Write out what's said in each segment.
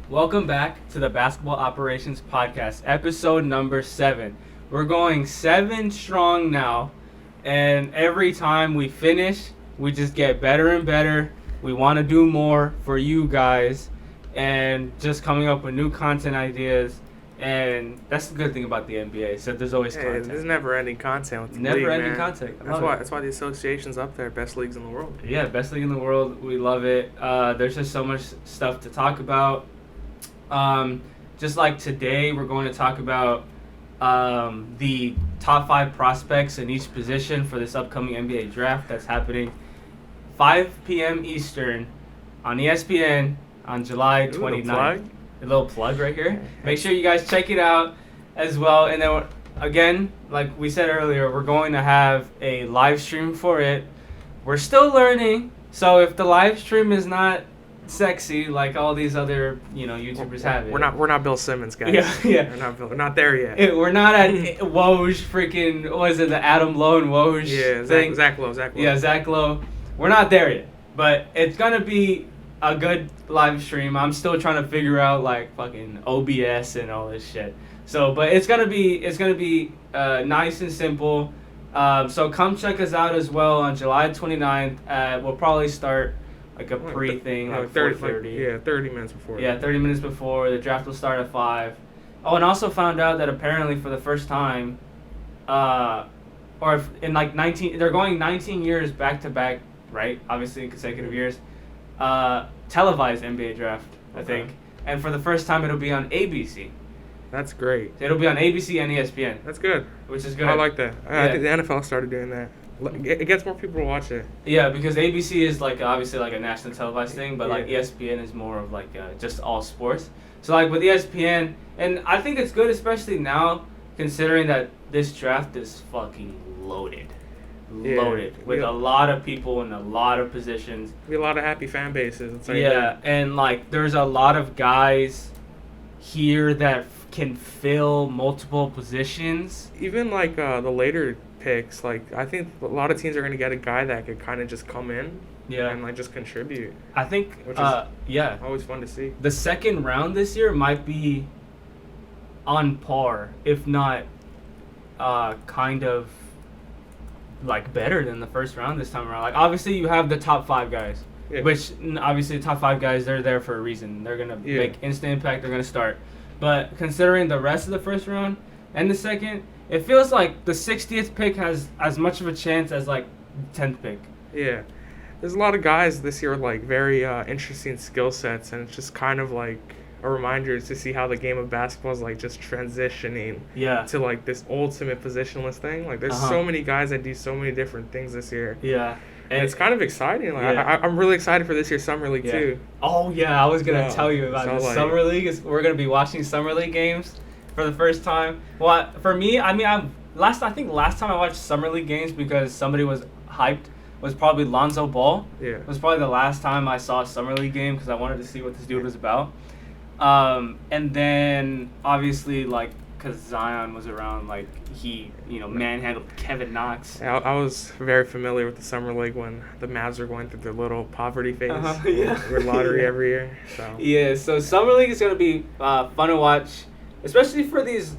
Welcome back to the Basketball Operations Podcast, episode number 7. We're going 7 strong now, and every time we finish, we just get better and better. We want to do more for you guys, and just coming up with new content ideas. And that's the good thing about the NBA, so there's always content. There's never-ending content with the league, Never-ending man. content. That's why the association's up there, best leagues in the world. Yeah, best league in the world. We love it. There's just so much stuff to talk about. Just like today, we're going to talk about the top 5 prospects in each position for this upcoming NBA draft that's happening 5 p.m. Eastern on ESPN on July 29th. A little plug right here. Make sure you guys check it out as well. And then, again, like we said earlier, we're going to have a live stream for it. We're still learning, so if the live stream is not sexy like all these other YouTubers have it. We're not Bill Simmons, guys. Yeah. We're not there yet. We're not at Woj freaking, what is it, the Adam Lowe and Woj thing? Zach Lowe. Yeah, Zach Lowe. We're not there yet, but it's gonna be a good live stream. I'm still trying to figure out like fucking OBS and all this shit. So, but it's gonna be nice and simple. So come check us out as well on July 29th. We'll probably start like a pre-thing, like 4:30. 30 minutes before. Yeah, 30 minutes before. The draft will start at 5. Oh, and also found out that apparently for the first time, they're going 19 years back-to-back, right? Obviously in consecutive years. Televised NBA draft, I think. And for the first time, it'll be on ABC. That's great. It'll be on ABC and ESPN. That's good. Which is good. I like that. I think the NFL started doing that. It gets more people to watch it. Yeah, because ABC is like obviously like a national televised thing, but like ESPN is more of like just all sports. So like with ESPN, and I think it's good, especially now, considering that this draft is fucking loaded with a lot of people in a lot of positions. Be a lot of happy fan bases. And like there's a lot of guys here that can fill multiple positions. Even like the later picks, like I think a lot of teams are going to get a guy that could kind of just come in and like just contribute. I think which is always fun to see. The second round this year might be on par, if not kind of like better than the first round this time around. Like obviously you have the top 5 guys, which obviously the top 5 guys, they're there for a reason. They're going to make instant impact, they're going to start. But considering the rest of the first round and the second, it feels like the 60th pick has as much of a chance as like 10th pick. Yeah. There's a lot of guys this year with like very interesting skill sets, and it's just kind of like a reminder to see how the game of basketball is like just transitioning to like this ultimate positionless thing. Like there's so many guys that do so many different things this year. Yeah. And it's kind of exciting. Like I'm really excited for this year's Summer League too. Oh yeah, I was gonna tell you about the Summer League. We're gonna be watching Summer League games for the first time. Well, for me, I mean, last time I watched Summer League games because somebody was hyped was probably Lonzo Ball. Yeah. It was probably the last time I saw a Summer League game because I wanted to see what this dude was about. And then obviously like because Zion was around, like he manhandled Kevin Knox. I was very familiar with the Summer League when the Mavs were going through their little poverty phase. We're lottery every year. So Summer League is gonna be fun to watch, especially for these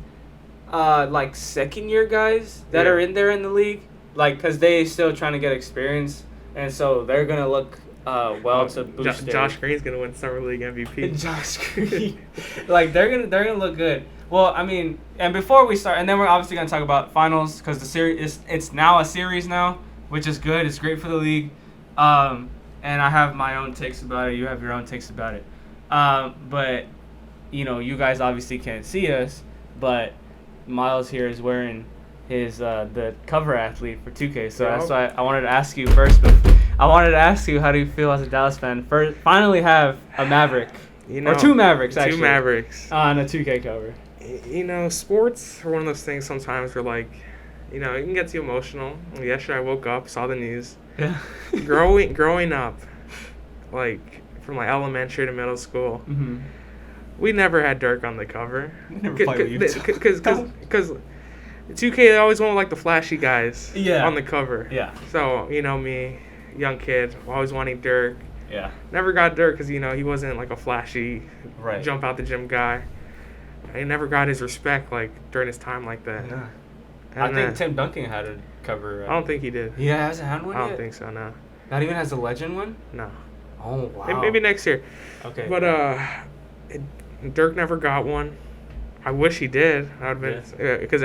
like second year guys that are in there in the league, like because they still trying to get experience, and so they're gonna look to boost Josh Green's gonna win Summer League MVP. Josh Green, like they're gonna look good. Well, I mean, and before we start, and then we're obviously gonna talk about finals because the series it's now a series now, which is good. It's great for the league. And I have my own takes about it. You have your own takes about it. But you guys obviously can't see us, but Miles here is wearing his the cover athlete for 2K. So that's why I wanted to ask you first. But I wanted to ask you, how do you feel as a Dallas fan? Finally have a Maverick, or two Mavericks actually. Two Mavericks on a 2K cover. Sports are one of those things sometimes where like, it can get too emotional. Yesterday I woke up, saw the news. Yeah. growing up, like from like elementary to middle school. Mm-hmm. We never had Dirk on the cover. Because 2K, they always want like the flashy guys on the cover. Yeah. So, me, young kid, always wanting Dirk. Yeah. Never got Dirk because, you know, he wasn't like a flashy jump out the gym guy. He never got his respect like during his time like that. Yeah. I think Tim Duncan had a cover. I don't think he did. Yeah, hasn't had one yet? I don't think so, no. Not even as a legend one? No. Oh, wow. Maybe next year. Okay. But Dirk never got one. I wish he did. I'd been because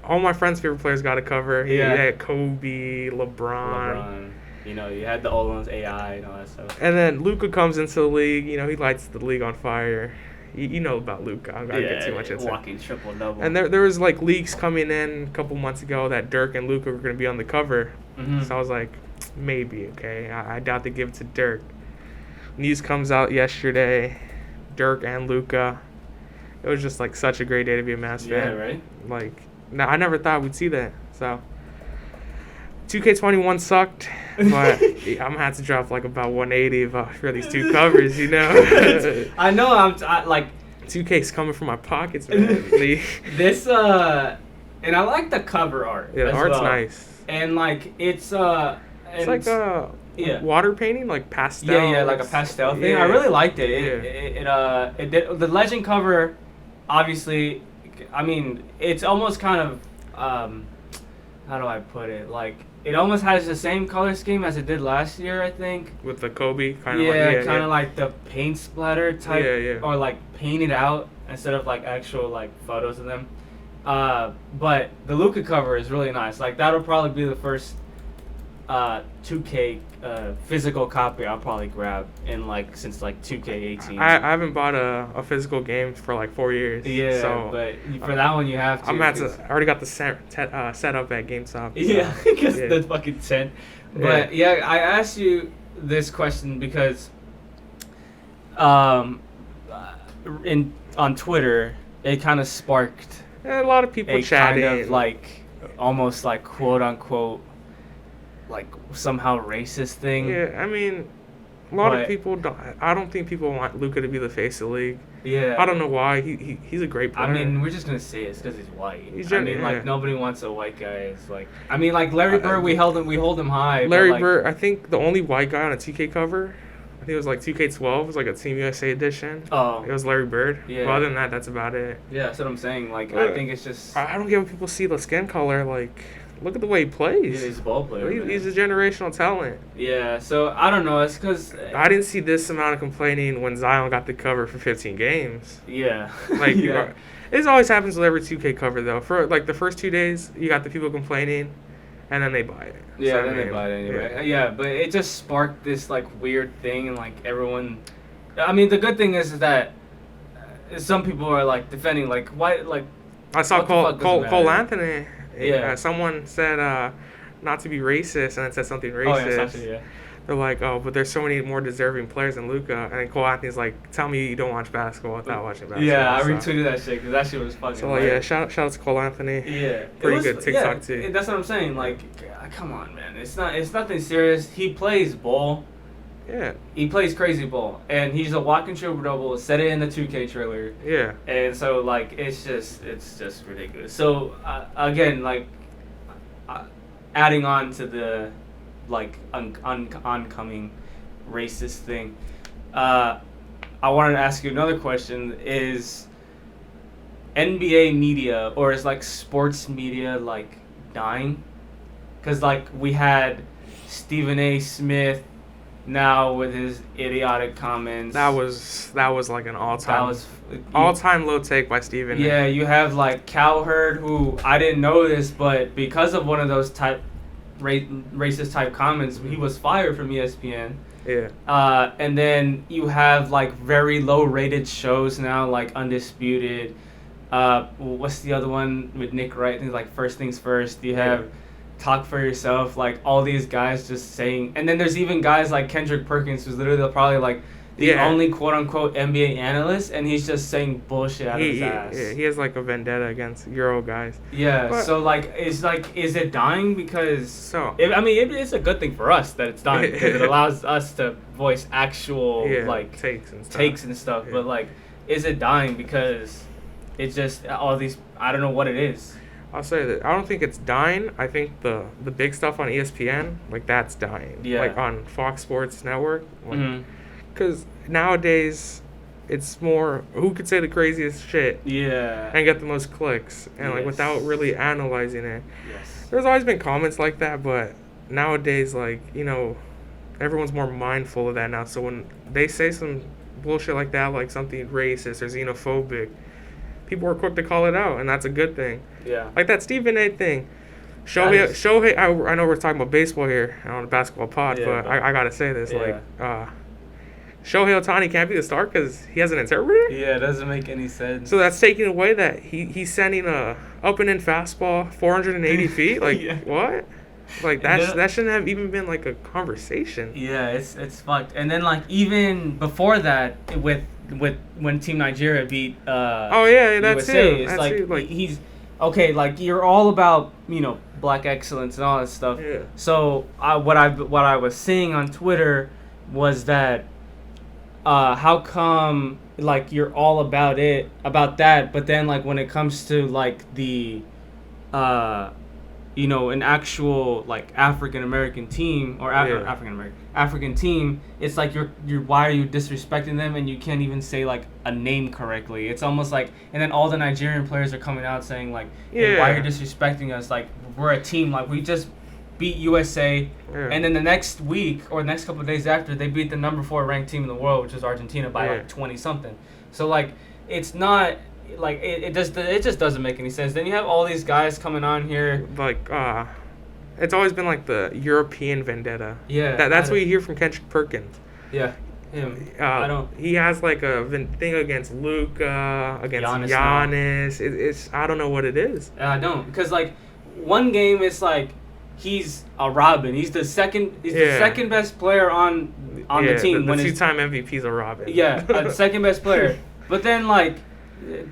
all my friends' favorite players got a cover. He had Kobe, LeBron. You know, you had the old ones, AI and all that stuff. And then Luka comes into the league. You know, he lights the league on fire. You know about Luka. I'm not gonna get too much into it. Walking triple double. And there was like leaks coming in a couple months ago that Dirk and Luka were gonna be on the cover. Mm-hmm. So I was like, maybe, okay. I doubt they give it to Dirk. News comes out yesterday. Dirk and Luka. It was just like such a great day to be a Mavs fan. Yeah, right. Like, I never thought we'd see that. So, 2K21 sucked, but I'm gonna have to drop like about 180 for these two covers, you know. I know. I like 2K's coming from my pockets, man. This and I like the cover art. Yeah, the art's nice. And like it's like water painting, like pastel. Yeah, like a pastel thing. I really liked it. It did the legend cover. Obviously, I mean, it's almost kind of how do I put it? Like it almost has the same color scheme as it did last year, I think. With the Kobe kind of. Yeah, kind of like the paint splatter type, or like painted out instead of like actual like photos of them. But the Luka cover is really nice. Like that'll probably be the first 2K physical copy I'll probably grab in like since like 2K18. I haven't bought a physical game for like 4 years. Yeah, so but for that one you have to. I already got the set up at GameStop. Yeah, because the fucking tent. But I asked you this question because on Twitter it kind of sparked a lot of people chatting, kind of like almost like quote unquote like somehow racist thing. Yeah, I mean, a lot of people don't. I don't think people want Luka to be the face of the league. Yeah. I don't know why. He's a great player. I mean, we're just gonna say it's because he's white. Like nobody wants a white guy. It's like like Larry Bird. We hold him high. Larry Bird. I think the only white guy on a 2K cover, I think it was like 2K12. It was like a Team USA edition. Oh. It was Larry Bird. Yeah. But other than that, that's about it. Yeah, that's what I'm saying. Like I think it's just. I don't get when people see the skin color. Like, look at the way he plays. Yeah, he's a ball player. He's a generational talent. Yeah, so I don't know. It's because I didn't see this amount of complaining when Zion got the cover for 15 games. Yeah. Like, it always happens with every 2K cover though. For like the first 2 days, you got the people complaining, and then they buy it. Yeah, so, then they buy it anyway. Yeah, but it just sparked this like weird thing, and like everyone. I mean, the good thing is that some people are like defending like why like. I saw Cole Anthony. Yeah. Someone said not to be racist, and it said something racist. Oh, yeah, They're like, but there's so many more deserving players than Luka. And then Cole Anthony's like, tell me you don't watch basketball without watching basketball. Yeah, I retweeted that shit because that shit was fucking. So shout out to Cole Anthony. Yeah, pretty good TikTok too. That's what I'm saying. Like, come on, man. It's nothing serious. He plays ball. Yeah. He plays crazy ball, and he's a walking triple double. Said it in the 2K trailer. Yeah. And so like it's just ridiculous. So again, like adding on to the like oncoming racist thing, I wanted to ask you another question: is NBA media or is like sports media like dying? Because like we had Stephen A. Smith. Now with his idiotic comments, that was like an all-time low take by Stephen. Yeah, you have like Cowherd, who I didn't know this, but because of one of those racist type comments, he was fired from ESPN. Yeah. And then you have like very low rated shows now, like Undisputed. What's the other one with Nick Wright? Things like First Things First. You have. Talk for Yourself, like all these guys just saying, and then there's even guys like Kendrick Perkins, who's literally probably like the only quote unquote NBA analyst, and he's just saying bullshit out of his ass. Yeah, he has like a vendetta against Euro guys. Yeah, but, so is it dying? Because it's a good thing for us that it's dying because it allows us to voice actual like takes and stuff. Yeah. But like, is it dying because it's just all these? I don't know what it is. I'll say that I don't think it's dying. I think the big stuff on ESPN, like, that's dying. Yeah. Like on Fox Sports Network. Mm-hmm. Because nowadays, it's more who could say the craziest shit. Yeah. And get the most clicks, and like Yes. without really analyzing it. Yes. There's always been comments like that, but nowadays, like, you know, everyone's more mindful of that now. So when they say some bullshit like that, like something racist or xenophobic, people are quick to call it out, and that's a good thing. Yeah. Like that Stephen A. thing. That Shohei, I know we're talking about baseball here on a basketball pod, Yeah, but but- I gotta say this, Yeah. Shohei Ohtani can't be the star because he has an interpreter? Yeah, it doesn't make any sense. So that's taking away that he's sending a up and in fastball 480 feet? Like, Yeah. what? Like, then- that shouldn't have even been, like, a conversation. Yeah, it's fucked. And then like even before that, with when Team Nigeria beat Oh, yeah, that USA, too. it's That like too. Like, he's okay. Like you're all about black excellence and all that stuff. yeah. So what I was seeing on Twitter was that how come like you're all about that, but then like when it comes to like the an actual like African American team or African team, it's like you're why are you disrespecting them and you can't even say like a name correctly? It's almost like, and then all the Nigerian players are coming out saying like, hey, why are you disrespecting us? Like we're a team, like we just beat USA, and then the next week or next couple of days after they beat the number 4 ranked team in the world, which is Argentina, by like 20 something. So like it's not. Like it just doesn't make any sense. Then you have all these guys coming on here. Like, it's always been like the European vendetta. Yeah. That's what you hear from Kendrick Perkins. Yeah. Him. I don't. He has like a thing against Luka, against Giannis. It's I don't know what it is. I don't, because like one game it's like he's a Robin. He's the second. He's the second best player on the team. The 2-time MVP's a Robin. Yeah, second best player. But then like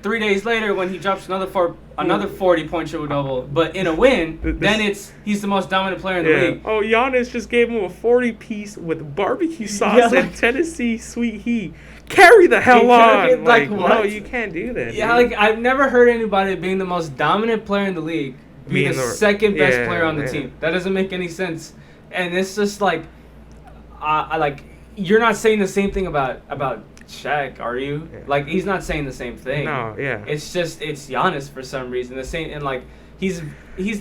3 days later, when he drops another 40-point triple double, but in a win, then he's the most dominant player in the league. Oh, Giannis just gave him a 40-piece with barbecue sauce and Tennessee sweet heat. Carry the hell on! Like what? No, you can't do that. Yeah, dude. like I've never heard anybody being the most dominant player in the league be the second best player on the team. That doesn't make any sense, and it's just like, I like you're not saying the same thing about Shaq, are you? Yeah. Like he's not saying the same thing. No, yeah. It's just it's Giannis for some reason. The same, and like he's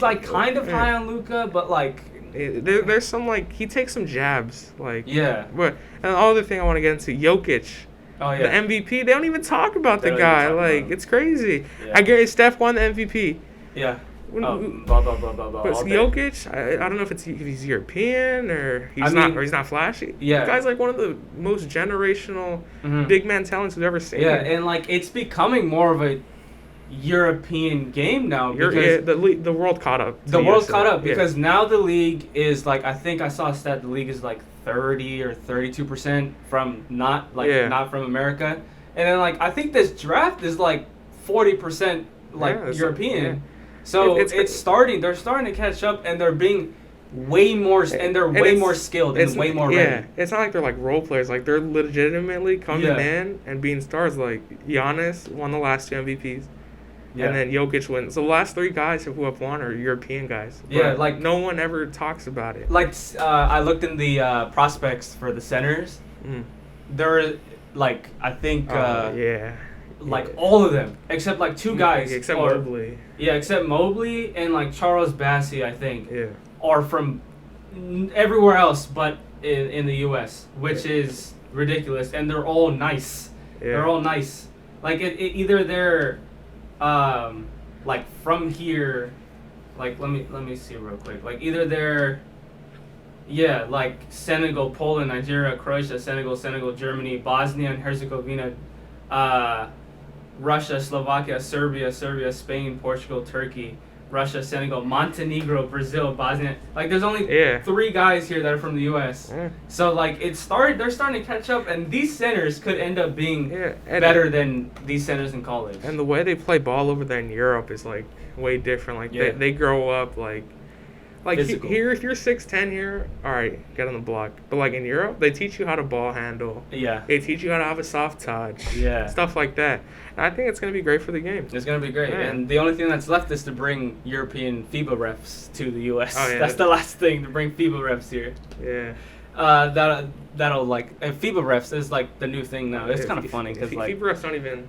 like kind of high on Luka, but like there's some like he takes some jabs, like But and the other thing I want to get into, Jokic. Oh yeah. The MVP, they don't even talk about the guy. Like it's crazy. Yeah. I guarantee Steph won the MVP. Yeah. But Jokic, I don't know if he's European or he's not flashy. Yeah, the guy's like one of the most generational big man talents we've ever seen. Yeah, and like it's becoming more of a European game now because the world caught up. The world caught up because now the league is like, I think I saw a stat, the league is like 30 or 32% from not from America, and then like I think this draft is like 40% like European. Yeah. So it's starting. They're starting to catch up, and they're being way more, and they're way more skilled and way more ready. Yeah, it's not like they're like role players. Like they're legitimately coming in and being stars. Like Giannis won the last 2 MVPs, and then Jokic wins. So the last 3 guys who have won are European guys. Yeah, like no one ever talks about it. Like I looked in the prospects for the centers. They're like I think. Like all of them, except like 2 guys. Except Mobley. Yeah, except Mobley and like Charles Bassey, I think. Yeah. Are from everywhere else but in the U.S., which is ridiculous, and they're all nice. Yeah. They're all nice. Like either they're, like from here, like let me see real quick. Like either they're, like Senegal, Poland, Nigeria, Croatia, Senegal, Germany, Bosnia and Herzegovina, Russia, Slovakia, Serbia, Spain, Portugal, Turkey, Russia, Senegal, Montenegro, Brazil, Bosnia. Like there's only 3 guys here that are from the U.S. So like they're starting to catch up, and these centers could end up being better than these centers in college. And the way they play ball over there in Europe is like way different. Like they grow up like Like physical. here, if you're 6'10" here, all right, get on the block. But like in Europe, they teach you how to ball handle. Yeah. They teach you how to have a soft touch. Yeah. Stuff like that. And I think it's gonna be great for the game. It's gonna be great, Yeah. and the only thing that's left is to bring European FIBA refs to the U.S. Oh, yeah. That's the last thing, to bring FIBA refs here. Yeah. That'll like, and FIBA refs is like the new thing now. It's kind of funny because like FIBA refs don't even.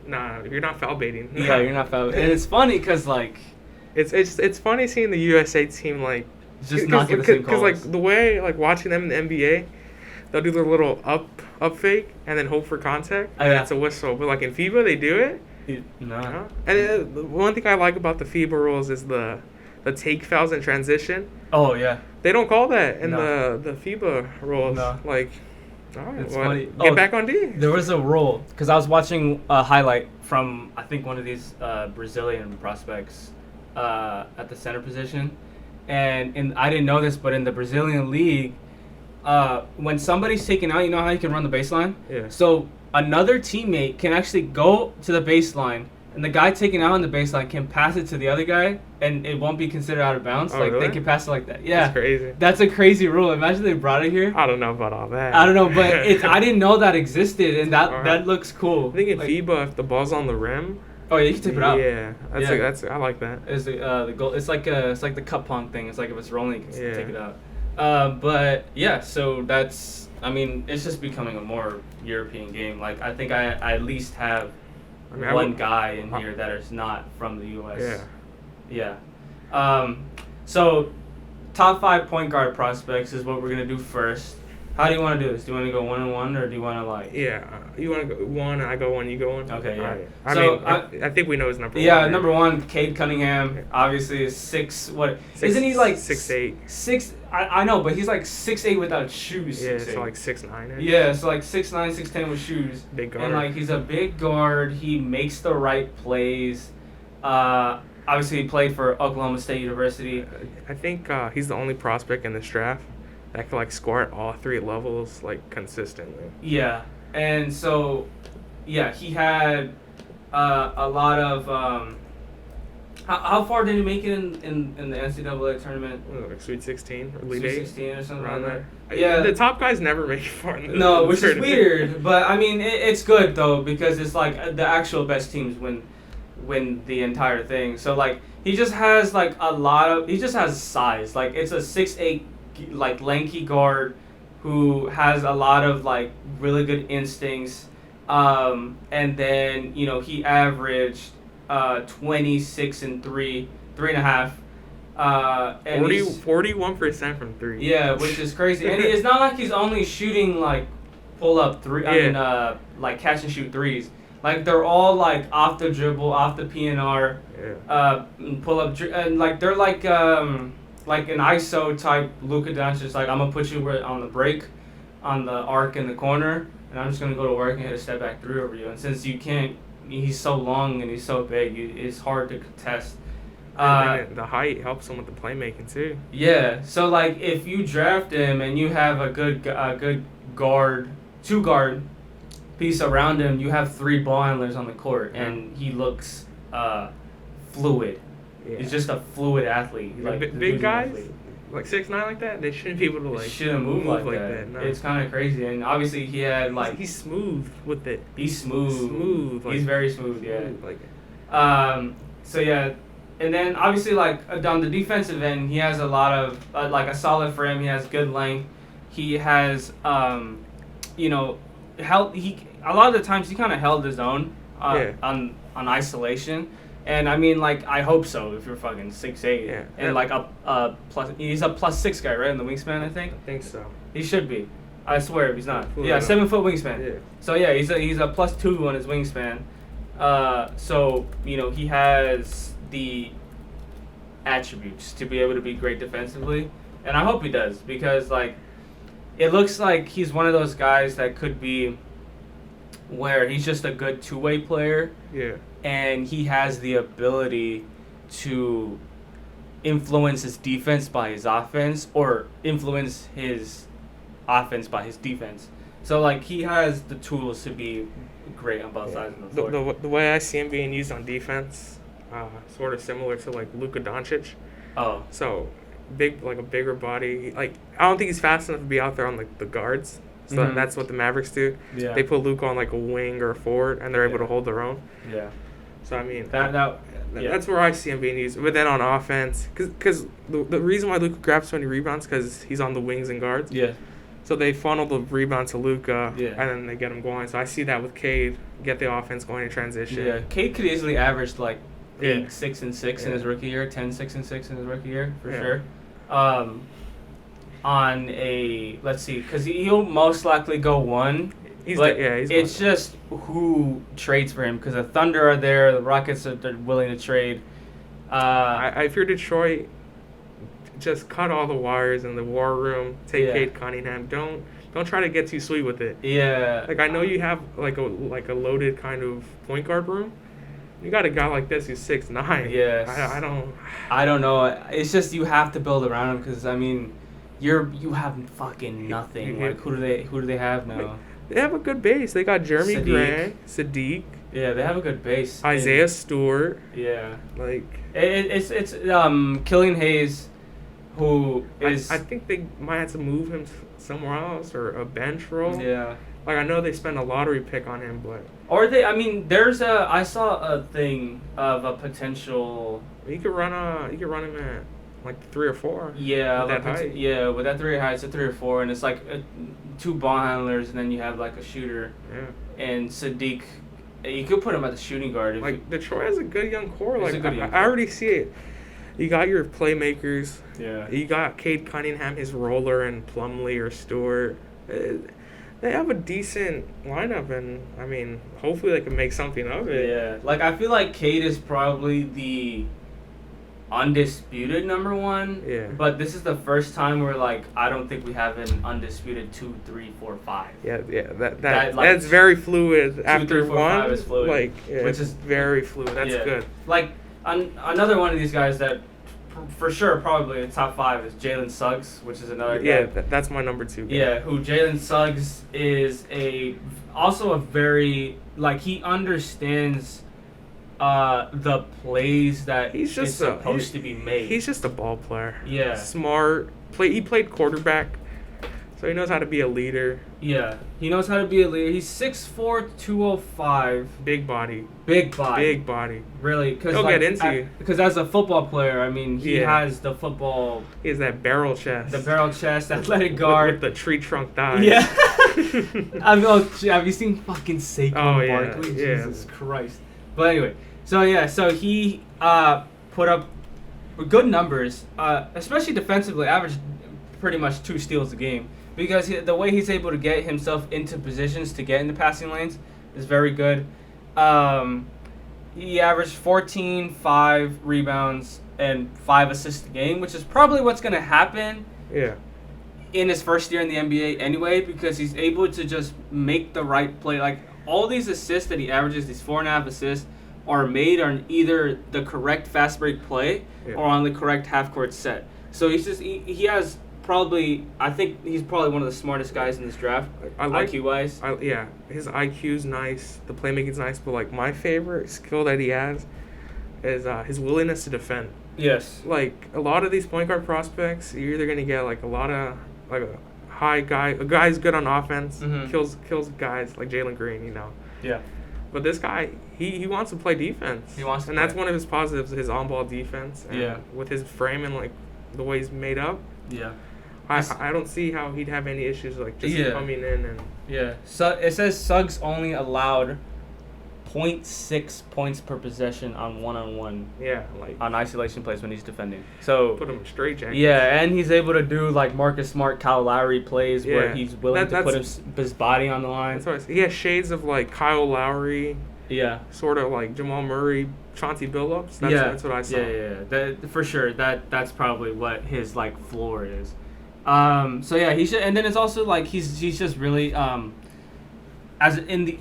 Nah, you're not foul baiting. yeah, you're not foul, and it's funny because like It's funny seeing the USA team like just not get the same calls. like the way like watching them in the NBA, they'll do their little up fake and then hope for contact. Oh, yeah. It's a whistle, but like in FIBA they do it. No. No. And the one thing I like about the FIBA rules is the take fouls in transition. Oh yeah. They don't call that in No. the FIBA rules. No. Like, all right, It's well, funny. get back on D. There was a rule because I was watching a highlight from I think one of these Brazilian prospects at the center position, and I didn't know this, but in the Brazilian league, when somebody's taken out, you know how you can run the baseline. Yeah. So another teammate can actually go to the baseline, and the guy taken out on the baseline can pass it to the other guy, and it won't be considered out of bounds. Oh, like really? they can pass it like that. Yeah. That's crazy. That's a crazy rule. Imagine they brought it here. I don't know about all that. I don't know, but I didn't know that existed, and that Alright. that looks cool. I think in Like- FIBA, if the ball's on the rim, Oh yeah, you can tip it out. yeah, that's I like that. Is the goal? It's like the cup pong thing. It's like if it's rolling, you can Yeah. take it out. But yeah, so that's. I mean, it's just becoming a more European game. Like I think I at least have I mean, one guy in here that is not from the U.S. Yeah. Yeah. So top 5 point guard prospects is what we're gonna do first. How do you want to do this? Do you want to go 1-on-1 or do you want to like? Yeah, you want to go one, I go one, you go one. Okay, yeah. Alright. I So, mean, I think we know his number. Yeah, one, number 1, Cade Cunningham. Obviously, is 6. What? Isn't he like 6'8"? 6? I know, but he's like 6'8" without shoes. Yeah, 6'8". so like 6'9". Yeah, so like 6'9", 6'10" with shoes. Big guard. And like he's a big guard. He makes the right plays. Obviously, he played for Oklahoma State University. I think he's the only prospect in this draft that can like score at all 3 levels like consistently. Yeah, and so yeah, he had a lot of. How far did he make it in the NCAA tournament? Like Sweet 16 or Elite Sweet 8. 16 or something Around like that. there. Yeah. The top guys never make it far in the No, which is tournament. weird, but I mean it's good though because it's like the actual best teams win the entire thing. So like he just has like he just has size. Like it's a 6'8" like lanky guard who has a lot of like really good instincts. And then he averaged 26 and 3.5. And 41% from 3. yeah, which is crazy. And it's not like he's only shooting like pull up 3. I mean, like catch and shoot threes. Like they're all like off the dribble, off the PNR, pull up, and like they're like an ISO type Luka Doncic. Like I'm gonna put you on the break, on the arc in the corner, and I'm just gonna go to work and hit a step back 3 over you. And since you can't, he's so long and he's so big, it's hard to contest. And the height helps him with the playmaking too. Yeah, so like if you draft him and you have a good guard, 2 guard piece around him, you have 3 ball handlers on the court, and he looks fluid. Yeah. He's just a fluid athlete. Like the big dude's an guys, athlete. like 6'9" like that, they shouldn't be able to He shouldn't move like that. No. It's kind of crazy, and obviously he had like he's smooth with it. he's smooth. Smooth, like- He's very smooth. Yeah. Smooth, like So yeah, and then obviously like on the defensive end, he has a lot of like a solid frame. He has good length. He has held a lot of the times he kind of held his own on isolation. And I mean, like, I hope so. If you're fucking 6'8", Yeah. and like he's a +6 guy, right? In the wingspan, I think. I think so. He should be. I swear, if he's not. Cool. Yeah, 7 foot wingspan. Yeah. So yeah, he's a +2 on his wingspan. So he has the attributes to be able to be great defensively, and I hope he does because like, it looks like he's one of those guys that could be where he's just a good 2-way player. Yeah. And he has the ability to influence his defense by his offense or influence his offense by his defense. So, like, he has the tools to be great on both sides of the floor. The way I see him being used on defense, sort of similar to, like, Luka Doncic. Oh. So a bigger body. Like, I don't think he's fast enough to be out there on like the guards. So that's what the Mavericks do. Yeah. They put Luka on like a wing or a forward, and they're able to hold their own. Yeah. So I mean, that's where I see him being used. But then on offense, because the reason why Luka grabs so many rebounds because he's on the wings and guards. Yeah. So they funnel the rebound to Luka, yeah. and then they get him going. So I see that with Cade, get the offense going in transition. Yeah, Cade could easily average like 6 and 6 in his rookie year, 10, 6 and 6 in his rookie year for sure. On a let's see, because he'll most likely go 1. It's just who trades for him because the Thunder are there, the Rockets are willing to trade. If you're Detroit, just cut all the wires in the war room. Take Cade Cunningham. Don't try to get too sweet with it. Yeah. Like I know you have like a loaded kind of point guard room. You got a guy like this who's 6'9". Yes. I don't know. It's just you have to build around him because I mean, you have fucking nothing. Like who do they have now? They have a good base. They got Jeremy Grant, Sadiq. Yeah, they have a good base. Isaiah Stewart. Yeah. Like it's Killian Hayes, who is. I think they might have to move him somewhere else or a bench role. Yeah. Like I know they spent a lottery pick on him, but. Or I saw a thing of a potential. You could run him at like 3 or 4. Yeah. With that height. Yeah, with that 3 height, it's a 3 or 4, and it's like 2 ball handlers, and then you have like a shooter. Yeah. And Sadiq, you could put him at the shooting guard. Detroit has a good young core. Like I already see it. You got your playmakers. Yeah. You got Cade Cunningham, his roller, and Plumlee or Stewart. They have a decent lineup, and I mean, hopefully they can make something of it. Yeah. Like I feel like Cade is probably the undisputed number 1. Yeah. But this is the first time where like I don't think we have an undisputed 2, 3, 4, 5. Yeah. That's very fluid. 2, After 3, 4, 1, 5 is fluid. Which is very fluid. That's good. Like another one of these guys that for sure probably in top 5 is Jalen Suggs, which is another guy. Yeah, that's my number 2 guy. Yeah, who Jalen Suggs is also a very like he understands the plays that he's just supposed to be made. He's just a ball player. Yeah. Smart. He played quarterback, so he knows how to be a leader. Yeah. He knows how to be a leader. He's 6'4", 205. Big body. Really. He'll get into you. Because as a football player, I mean, he has the football. He has that barrel chest. The barrel chest, athletic guard. With the tree trunk thighs. Yeah. Have you seen fucking Saquon Barkley? Yeah. Jesus Christ. But anyway, so he put up good numbers, especially defensively, averaged pretty much 2 steals a game. Because the way he's able to get himself into positions to get into passing lanes is very good. He averaged 14, 5 rebounds, and 5 assists a game, which is probably what's going to happen in his first year in the NBA anyway, because he's able to just make the right play. Like, all these assists that he averages, these 4.5 assists, are made on either the correct fast break play or on the correct half-court set. So he has... I think he's probably one of the smartest guys in this draft, IQ-wise. His IQ's nice. The playmaking's nice. But, like, my favorite skill that he has is his willingness to defend. Yes. Like, a lot of these point guard prospects, you're either going to get, like, a lot of, like, a guy's good on offense, kills guys like Jalen Green, you know. Yeah. But this guy, he wants to play defense. And that's one of his positives, his on-ball defense. And with his frame and, like, the way he's made up. Yeah. I don't see how he'd have any issues like just coming in and. Yeah. So it says Suggs only allowed 0.6 points per possession on one-on-one. Yeah, like on isolation plays when he's defending. So put him straight jacket. Yeah, and he's able to do like Marcus Smart, Kyle Lowry plays where he's willing to put his body on the line. That's what he has shades of like Kyle Lowry. Yeah. Sort of like Jamal Murray, Chauncey Billups. That's what I saw. Yeah. For sure. That's probably what his like floor is. So yeah, he should, and then it's also like he's just really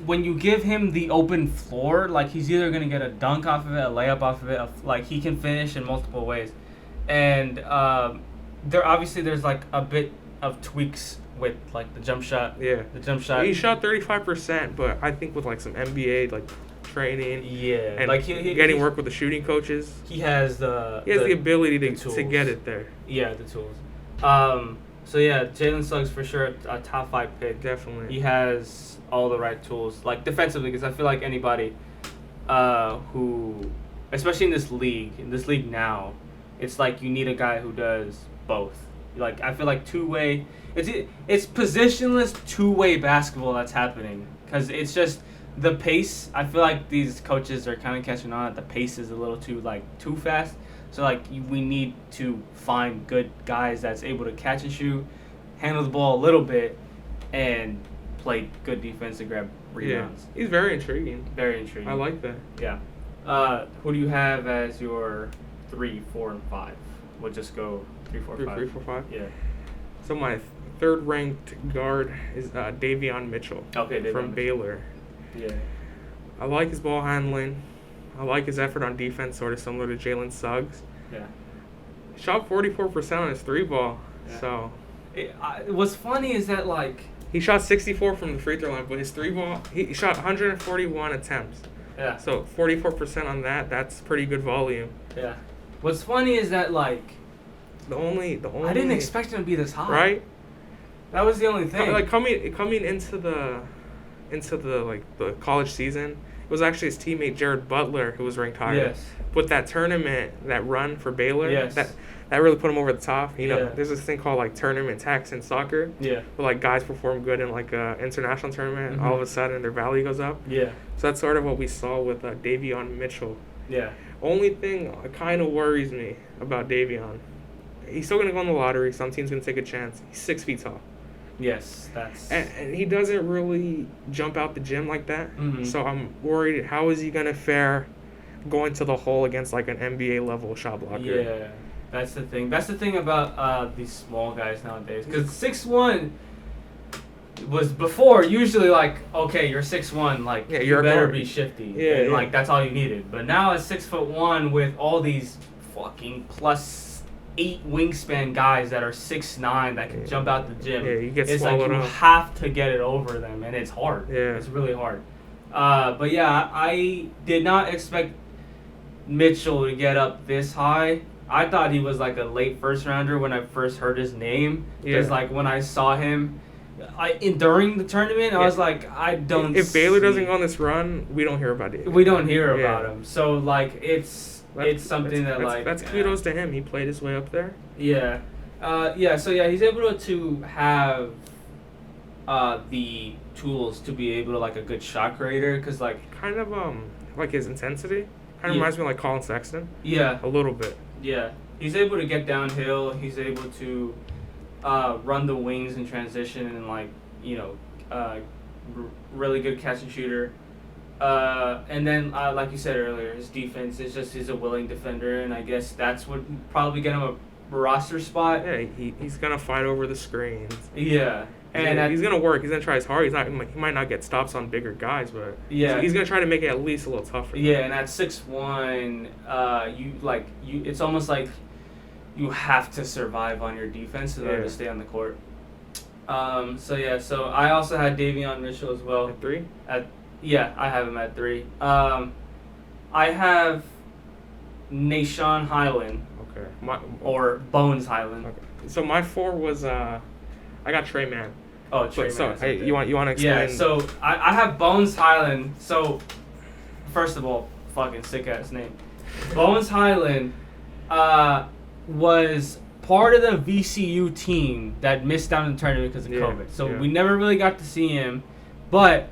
when you give him the open floor, like he's either gonna get a dunk off of it, a layup off of it, like he can finish in multiple ways, and there's like a bit of tweaks with like the jump shot. Yeah, the jump shot. He shot 35%, but I think with like some NBA like training. Yeah, and like getting work with the shooting coaches. He has the ability to get it there. Yeah, the tools. So yeah, Jalen Suggs for sure a top 5 pick. Definitely. He has all the right tools, like defensively, because I feel like anybody who, especially in this league now, it's like you need a guy who does both. Like I feel like two-way, it's positionless two-way basketball that's happening, because it's just the pace. I feel like these coaches are kind of catching on that the pace is a little too fast. So like we need to find good guys that's able to catch and shoot, handle the ball a little bit, and play good defense and grab rebounds. Yeah, he's very intriguing. Very intriguing. I like that. Yeah. Who do you have as your 3, 4, and 5? We'll just go 3, 4, 5. 3, 4, 5. Yeah. So my third ranked guard is Davion Mitchell. Okay, Davion from Mitchell. Baylor. Yeah. I like his ball handling. I like his effort on defense, sort of similar to Jalen Suggs. Yeah. He shot 44% on his 3-ball. Yeah. So. What's funny is that like. He shot 64 from the free throw line, but his 3-ball, he shot 141 attempts. Yeah. So 44% on that. That's pretty good volume. Yeah. What's funny is that like. The only. I didn't expect him to be this high. Right. That was the only thing. Like coming into the college season, it was actually his teammate Jared Butler who was ranked higher. Yes. But that tournament, that run for Baylor, yes. that really put him over the top. You know, Yeah. there's this thing called like tournament tax in soccer. Yeah. Where like guys perform good in like a international tournament, and all of a sudden their value goes up. Yeah. So that's sort of what we saw with Davion Mitchell. Yeah. Only thing kind of worries me about Davion, he's still gonna go in the lottery. Some team's gonna take a chance. He's 6 feet tall. Yes, that's. And he doesn't really jump out the gym like that. Mm-hmm. So I'm worried. How is he gonna fare going to the hole against like an NBA level shot blocker? Yeah, that's the thing. That's the thing about these small guys nowadays. Because 6'1" was before usually like, okay, you're 6'1", like yeah, you better be shifty. Yeah, and like that's all you needed. But now at 6'1" with all these fucking +8 wingspan guys that are 6'9" that can jump out the gym. Yeah, you get it's swallowed like you up. have to get it over them, and it's hard. Yeah, it's really hard. But yeah, I did not expect Mitchell to get up this high. I thought he was like a late first rounder when I first heard his name. Because like when I saw him, during the tournament, I was like, I don't. If Baylor doesn't go on this run, we don't hear about it. We don't hear about him. So like it's something that's kudos to him. He played his way up there. Yeah. So he's able to have the tools to be able to like a good shot creator, because like kind of like his intensity kind of reminds me of like Colin Sexton. Yeah. A little bit. Yeah. He's able to get downhill. He's able to run the wings in transition and like, really good catch and shooter. And then, like you said earlier, his defense is just he's a willing defender, and I guess that's what probably get him a roster spot. Yeah, he's gonna fight over the screens. Yeah, and he's gonna work. He's gonna try his hard. He might not get stops on bigger guys, but he's gonna try to make it at least a little tougher. Yeah, and at 6'1", it's almost like you have to survive on your defense in order to stay on the court. So I also had Davion Mitchell as well. At 3? Yeah, I have him at 3. I have Nashawn Highland. Okay. Or Bones Highland. Okay. So my 4 was I got Trey Mann. Oh, Trey Mann. So hey, you want to explain? Yeah. So I have Bones Highland. So first of all, fucking sick ass name. Bones Highland was part of the VCU team that missed out on the tournament because of COVID. So we never really got to see him, but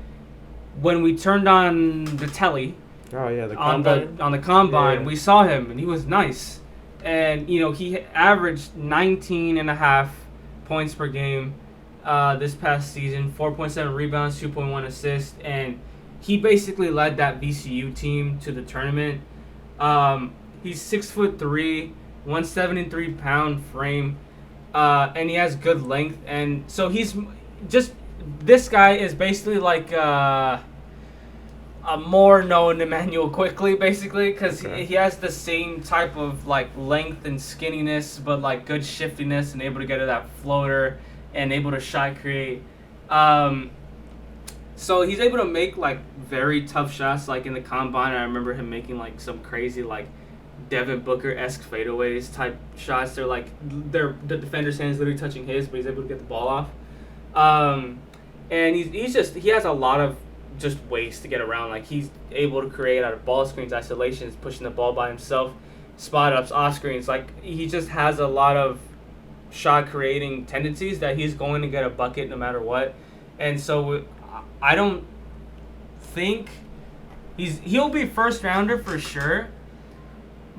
when we turned on the telly, on the combine, we saw him and he was nice, and he averaged 19.5 points per game this past season, 4.7 rebounds, 2.1 assists, and he basically led that VCU team to the tournament. He's 6'3", 173-pound frame, and he has good length, and so he's just. This guy is basically like a more known Emmanuel Quickley, basically, because he has the same type of like length and skinniness, but like good shiftiness and able to get to that floater and able to shot create. So he's able to make like very tough shots. Like in the combine, I remember him making like some crazy like Devin Booker-esque fadeaways type shots. The defender's hands literally touching his, but he's able to get the ball off. And he has a lot of just ways to get around. Like he's able to create out of ball screens, isolations, pushing the ball by himself, spot ups, off screens. Like he just has a lot of shot creating tendencies that he's going to get a bucket no matter what. And so I don't think he'll be first rounder for sure.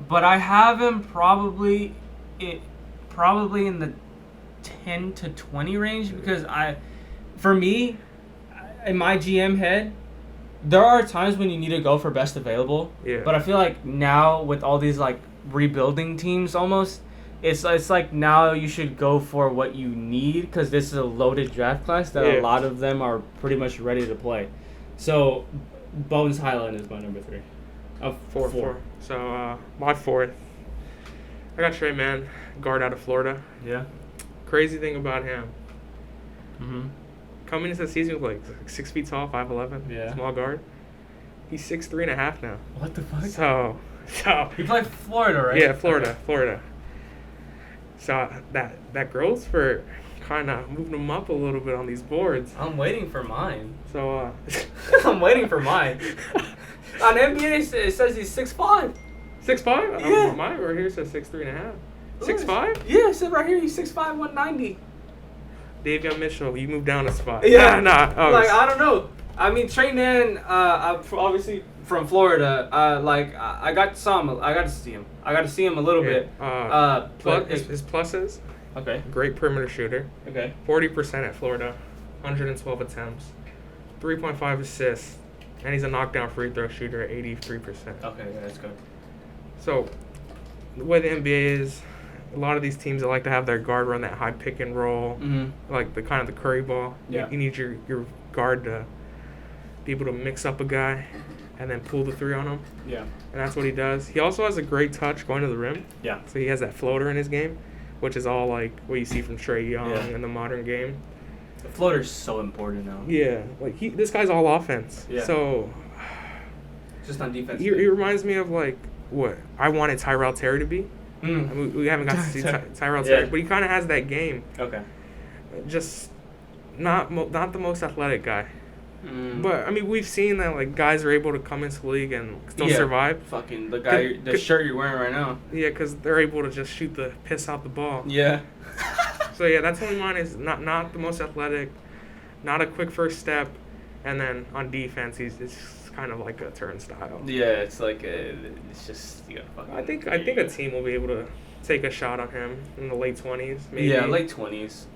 But I have him probably in the 10 to 20 range because for me, in my GM head, there are times when you need to go for best available. Yeah. But I feel like now with all these like rebuilding teams almost, it's like now you should go for what you need because this is a loaded draft class that a lot of them are pretty much ready to play. So Bones Highland is my number 3. Of 4. So my 4th, I got Trey Mann, guard out of Florida. Yeah. Crazy thing about him. Mm-hmm. Coming into the season with like 6 feet tall, 5'11", small guard. He's 6'3.5" now. What the fuck? So he played Florida, right? Yeah, Florida. So that growth for kind of moving him up a little bit on these boards. I'm waiting for mine. So I'm waiting for mine. On NBA, it says he's 6'5". 6'5"? Yeah. Mine right here says 6'3.5". 6'5"? Yeah, it said right here he's 6'5", 190. Davion Mitchell, you moved down a spot. Yeah. Oh, like, I don't know. I mean, Trey Mann, obviously from Florida, I got to see him. I got to see him a little bit. His pluses. Okay. Great perimeter shooter. Okay. 40% at Florida. 112 attempts. 3.5 assists. And he's a knockdown free throw shooter at 83%. Okay, yeah, that's good. So, the way the NBA is, a lot of these teams that like to have their guard run that high pick and roll, like the kind of the Curry ball. Yeah. You need your guard to be able to mix up a guy and then pull the three on him. Yeah. And that's what he does. He also has a great touch going to the rim. Yeah. So he has that floater in his game, which is all like what you see from Trae Young in the modern game. The floater's so important now. Yeah. Like this guy's all offense. Yeah. So just on defense. He reminds me of like what I wanted Tyrell Terry to be. I mean, we haven't got to see Tyrell Terry, but he kind of has that game. Okay. Just not the most athletic guy. But I mean, we've seen that like guys are able to come into the league and still survive. Fucking the guy, the shirt you're wearing right now. Yeah, because they're able to just shoot the piss out the ball. Yeah. So yeah, that's only mine is not the most athletic, not a quick first step, and then on defense it's kind of like a turnstile. Yeah, it's like it's just you gotta fucking. I think a team will be able to take a shot on him in the late 20s. Maybe. Yeah, late 20s.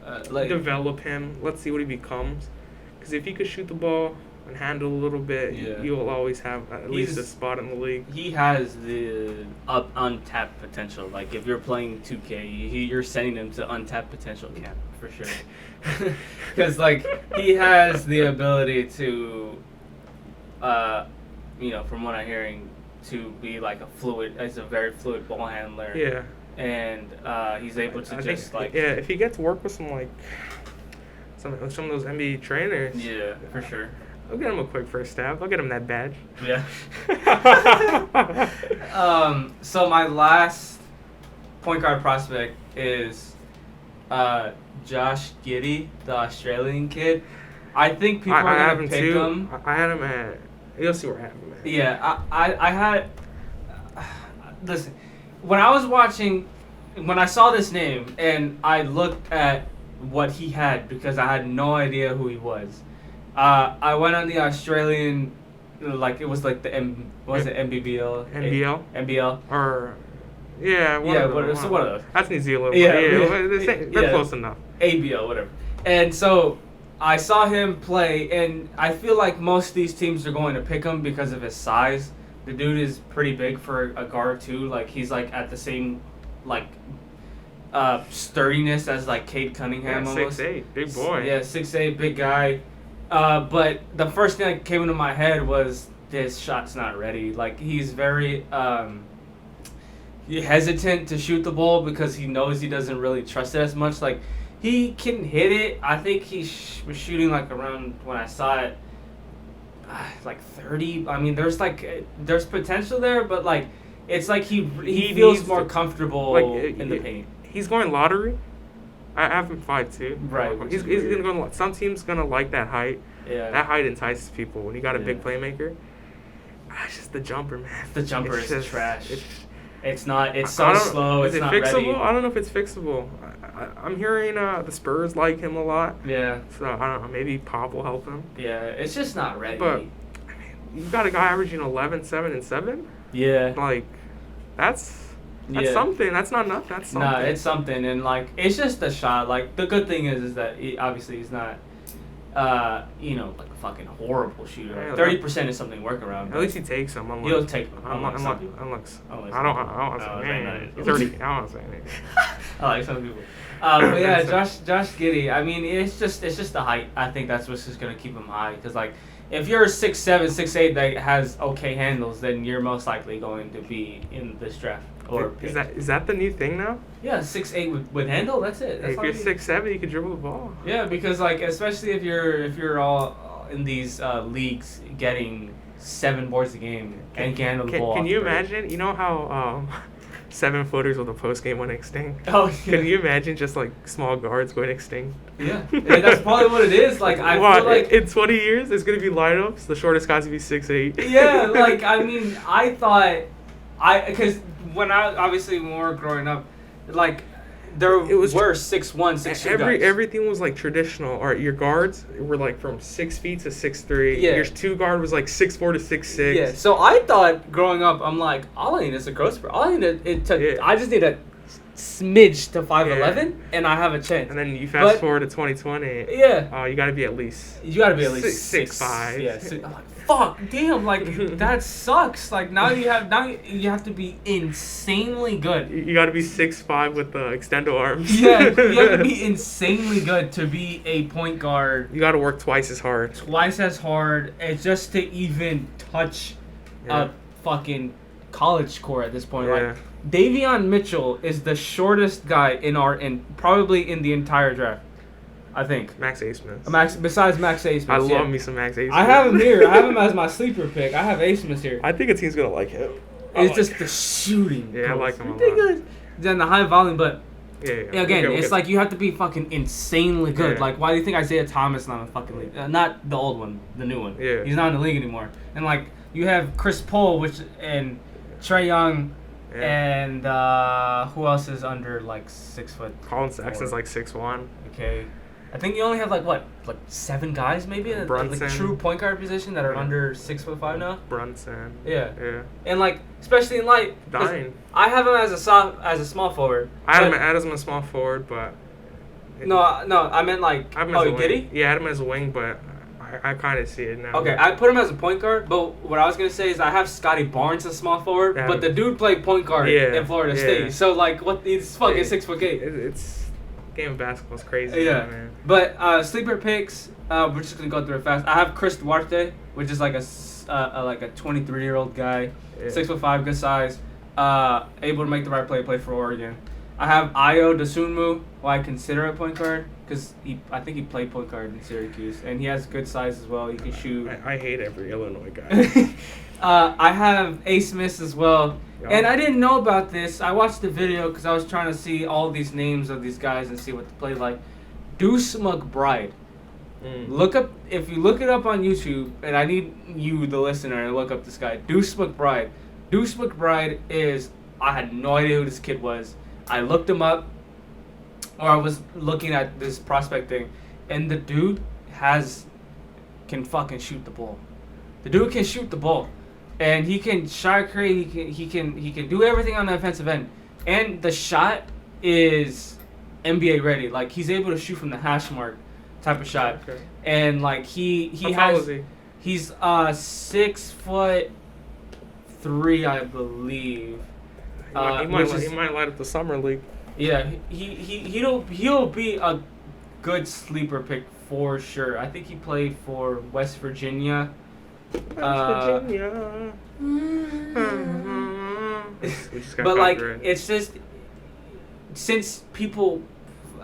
Develop him. Let's see what he becomes. Because if he could shoot the ball and handle a little bit, you'll always have at least a spot in the league. He has the untapped potential. Like if you're playing 2K, you're sending him to untapped potential camp for sure. Because like he has the ability to, from what I'm hearing, to be like a very fluid ball handler. Yeah. And he's able to if he gets to work with some of those NBA trainers. Yeah, for sure. I'll get him a quick first stab. I'll get him that badge. Yeah. So my last point guard prospect is Josh Giddey, the Australian kid. I think people are going to pick him. I had him at... You'll see where I have him at. Yeah, I had... Listen, when I saw this name and I looked at what he had because I had no idea who he was. I went on the Australian, like it was like the NBBL? NBL? NBL. Or, yeah, one of those. That's New Zealand. Yeah, they're close enough. ABL, whatever. And so I saw him play, and I feel like most of these teams are going to pick him because of his size. The dude is pretty big for a guard too. Like he's like at the same sturdiness as like Cade Cunningham almost. 6'8", big boy. Yeah, 6'8", big guy. But the first thing that came into my head was this shot's not ready. Like he's very hesitant to shoot the ball because he knows he doesn't really trust it as much. Like he can hit it. I think he was shooting like around when I saw it like 30. I mean, there's potential there, but like it's like he feels needs more to, comfortable like, in the paint. He's going lottery. I have him 5'2". Right. He's gonna go. Some team's gonna like that height. Yeah. That height entices people when you got a big playmaker. It's just the jumper, man. The jumper is just trash. It's not. It's so slow. Is it's it not fixable? ready. I don't know if it's fixable. I'm hearing the Spurs like him a lot. Yeah. So I don't know. Maybe Pop will help him. Yeah. It's just not ready. But I mean, you got a guy averaging 11, 7, and 7. Yeah. Like, that's something. That's not nothing. That's something. No, it's something, and like it's just a shot. Like the good thing is that obviously he's not, like a fucking horrible shooter. 30% is something to work around. At least he takes them. He'll take them. I don't want to say anything. He's already. I don't want to say anything. I like some people. But yeah, Josh Giddey. I mean, it's just the height. I think that's what's just gonna keep him high. Because like, if you're 6'7", 6'8" that has okay handles, then you're most likely going to be in this draft. Or is that the new thing now? Yeah, 6'8" with handle. That's it. That's if you're 6'7", you can dribble the ball. Yeah, because like especially if you're all in these leagues getting 7 boards a game and can handle the ball. Can you imagine? You know how 7-footers with a post game went extinct? Oh, yeah. Can you imagine just like small guards going extinct? Yeah, and that's probably what it is. Like I feel like in 20 years, there's gonna be lineups. The shortest guys will be 6'8". Yeah, like I mean, I thought because when we were growing up, like there were 6'1", 6'2" guys. Everything was like traditional. All right, your guards were like from 6 feet to 6'3". Yeah. Your 2 guard was like 6'4" to 6'6". Yeah. So I thought growing up, I'm like, all I need is a growth spurt. All I need I just need a smidge to 5'11", and I have a chance. And then you fast forward to 2020. Yeah. You got to be at least. You got to be at least 6'5". Yeah. I'm like, fuck, damn, like that sucks. Like now you have to be insanely good. You got to be 6'5" with the extendo arms. Yeah, you have to be insanely good to be a point guard. You got to work twice as hard. And just to even touch a fucking college court at this point. Yeah. Like Davion Mitchell is the shortest guy probably in the entire draft. I think. Max Asmus. Besides Max Asmus. I love me some Max Asmus. I have him here. I have him as my sleeper pick. I have Asmus here. I think a team's going to like him. It's just the shooting. Yeah, I like him ridiculous. A lot. Then the high volume, but yeah. Again, it's like you have to be fucking insanely good. Yeah. Like, why do you think Isaiah Thomas not in the fucking league? Not the old one, the new one. Yeah. He's not in the league anymore. And like you have Chris Paul, and Trae Young. Yeah. And who else is under like 6 foot? Colin Sexton's like 6'1". Okay, I think you only have like 7 guys maybe in like true point guard position that are under 6'5" now. Brunson. Yeah. And like especially in light. Dying. I have him as a small forward. I had him as a small forward, but. No, I meant like. Giddey? Yeah, I had him as a wing, but. I kind of see it now. Okay, I put him as a point guard, but what I was going to say is I have Scotty Barnes as small forward, but the dude played point guard in Florida State. So, like, he's fucking 6'8". It's game of basketball is crazy. Yeah. Man. But sleeper picks, we're just going to go through it fast. I have Chris Duarte, which is like a 23-year-old guy, 6'5", good size, able to make the right play for Oregon. I have Ayo Dosunmu, who I consider a point guard, because I think he played point guard in Syracuse, and he has good size as well. He can shoot. I hate every Illinois guy. I have Asmus as well, and I didn't know about this. I watched the video because I was trying to see all these names of these guys and see what they play like. Deuce McBride. If you look it up on YouTube, and I need you, the listener, to look up this guy, Deuce McBride. Deuce McBride I had no idea who this kid was. I looked him up, or I was looking at this prospect thing, and the dude can fucking shoot the ball. The dude can shoot the ball, and he can shot create. He can do everything on the offensive end, and the shot is NBA ready. Like he's able to shoot from the hash mark type of shot, and like How tall is he? He's 6'3", I believe. He might light up the summer league. Yeah, he'll be a good sleeper pick for sure. I think he played for West Virginia. But like it's just since people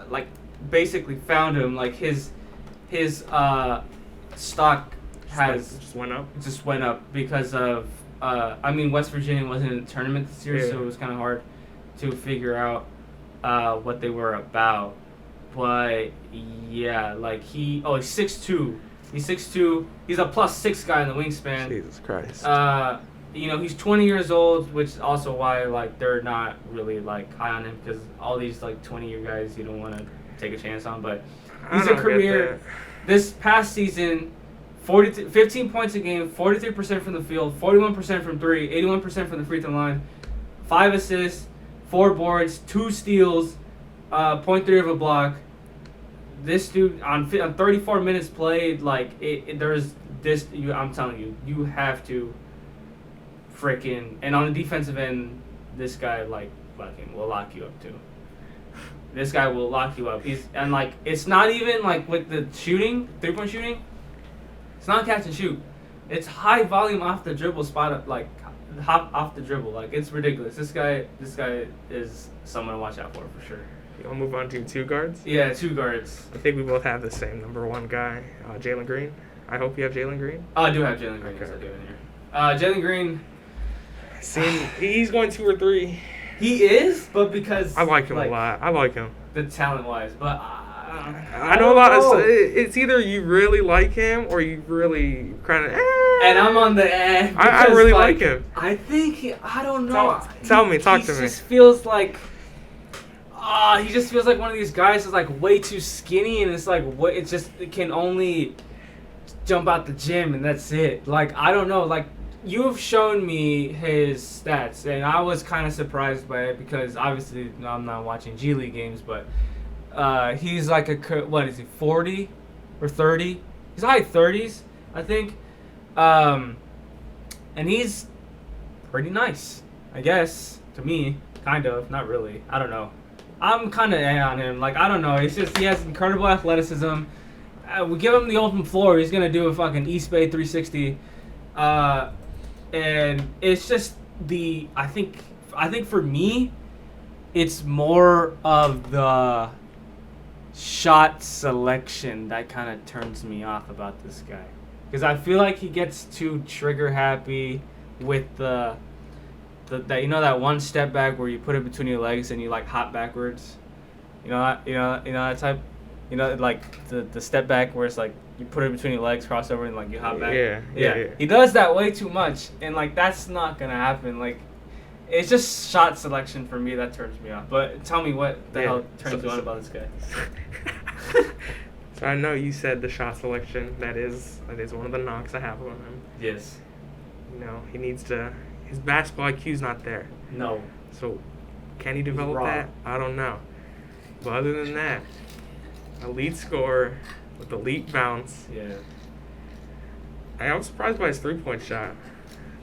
like basically found him, like his stock just went up. Just went up because of West Virginia wasn't in the tournament this year, so it was kind of hard to figure out what they were about. But yeah, like he's 6'2". He's 6'2". He's a +6 guy in the wingspan. Jesus Christ. He's 20 years old, which is also why like they're not really like high on him, because all these like 20-year guys you don't want to take a chance on. But he's a career. This past season, 15 points a game, 43% from the field, 41% from three, 81% from the free throw line, 5 assists, 4 boards, 2 steals, 0.3 of a block. This dude on 34 minutes played, like there's this. I'm telling you, you have to freaking. And on the defensive end, this guy like fucking will lock you up too. This guy will lock you up. It's not even like with the shooting, 3-point shooting. It's not catch and shoot. It's high volume off the dribble hop off the dribble. Like it's ridiculous. This guy is someone to watch out for sure. You want to move on to 2 guards? Yeah, 2 guards. I think we both have the same number 1 guy, Jalen Green. I hope you have Jalen Green. Oh, I do have Jalen Green. Okay. Yes, I do in here. Jalen Green. He's going 2 or 3. He is, but because I like him a lot. I like him. The talent-wise, but I know a lot of. It's either you really like him or you really kind of. And I'm on the end. I really like him. I think I don't know. Talk to me. He just feels like. He just feels like one of these guys is like way too skinny, and it's like it can only jump out the gym, and that's it. Like I don't know. Like you've shown me his stats, and I was kind of surprised by it because obviously I'm not watching G League games, but he's like what is he, 40 or 30? He's high 30s, I think, and he's pretty nice, I guess, to me. Kind of, not really. I don't know. I'm kind of on him. Like, I don't know. It's just he has incredible athleticism. We give him the open floor. He's going to do a fucking East Bay 360. And it's just I think for me, it's more of the shot selection that kind of turns me off about this guy. Because I feel like he gets too trigger happy with that that one step back where you put it between your legs and you like hop backwards. You know that type. Like the step back where it's like you put it between your legs, cross over, and like you hop back. Yeah. He does that way too much, and like that's not gonna happen. Like it's just shot selection for me that turns me off. But tell me what the hell turns you on about this guy. So I know you said the shot selection. That is one of the knocks I have on him. Yes. He needs to. His basketball IQ's not there. No. So, can he develop that? I don't know. But other than that, elite scorer with elite bounce. Yeah. I was surprised by his 3-point shot.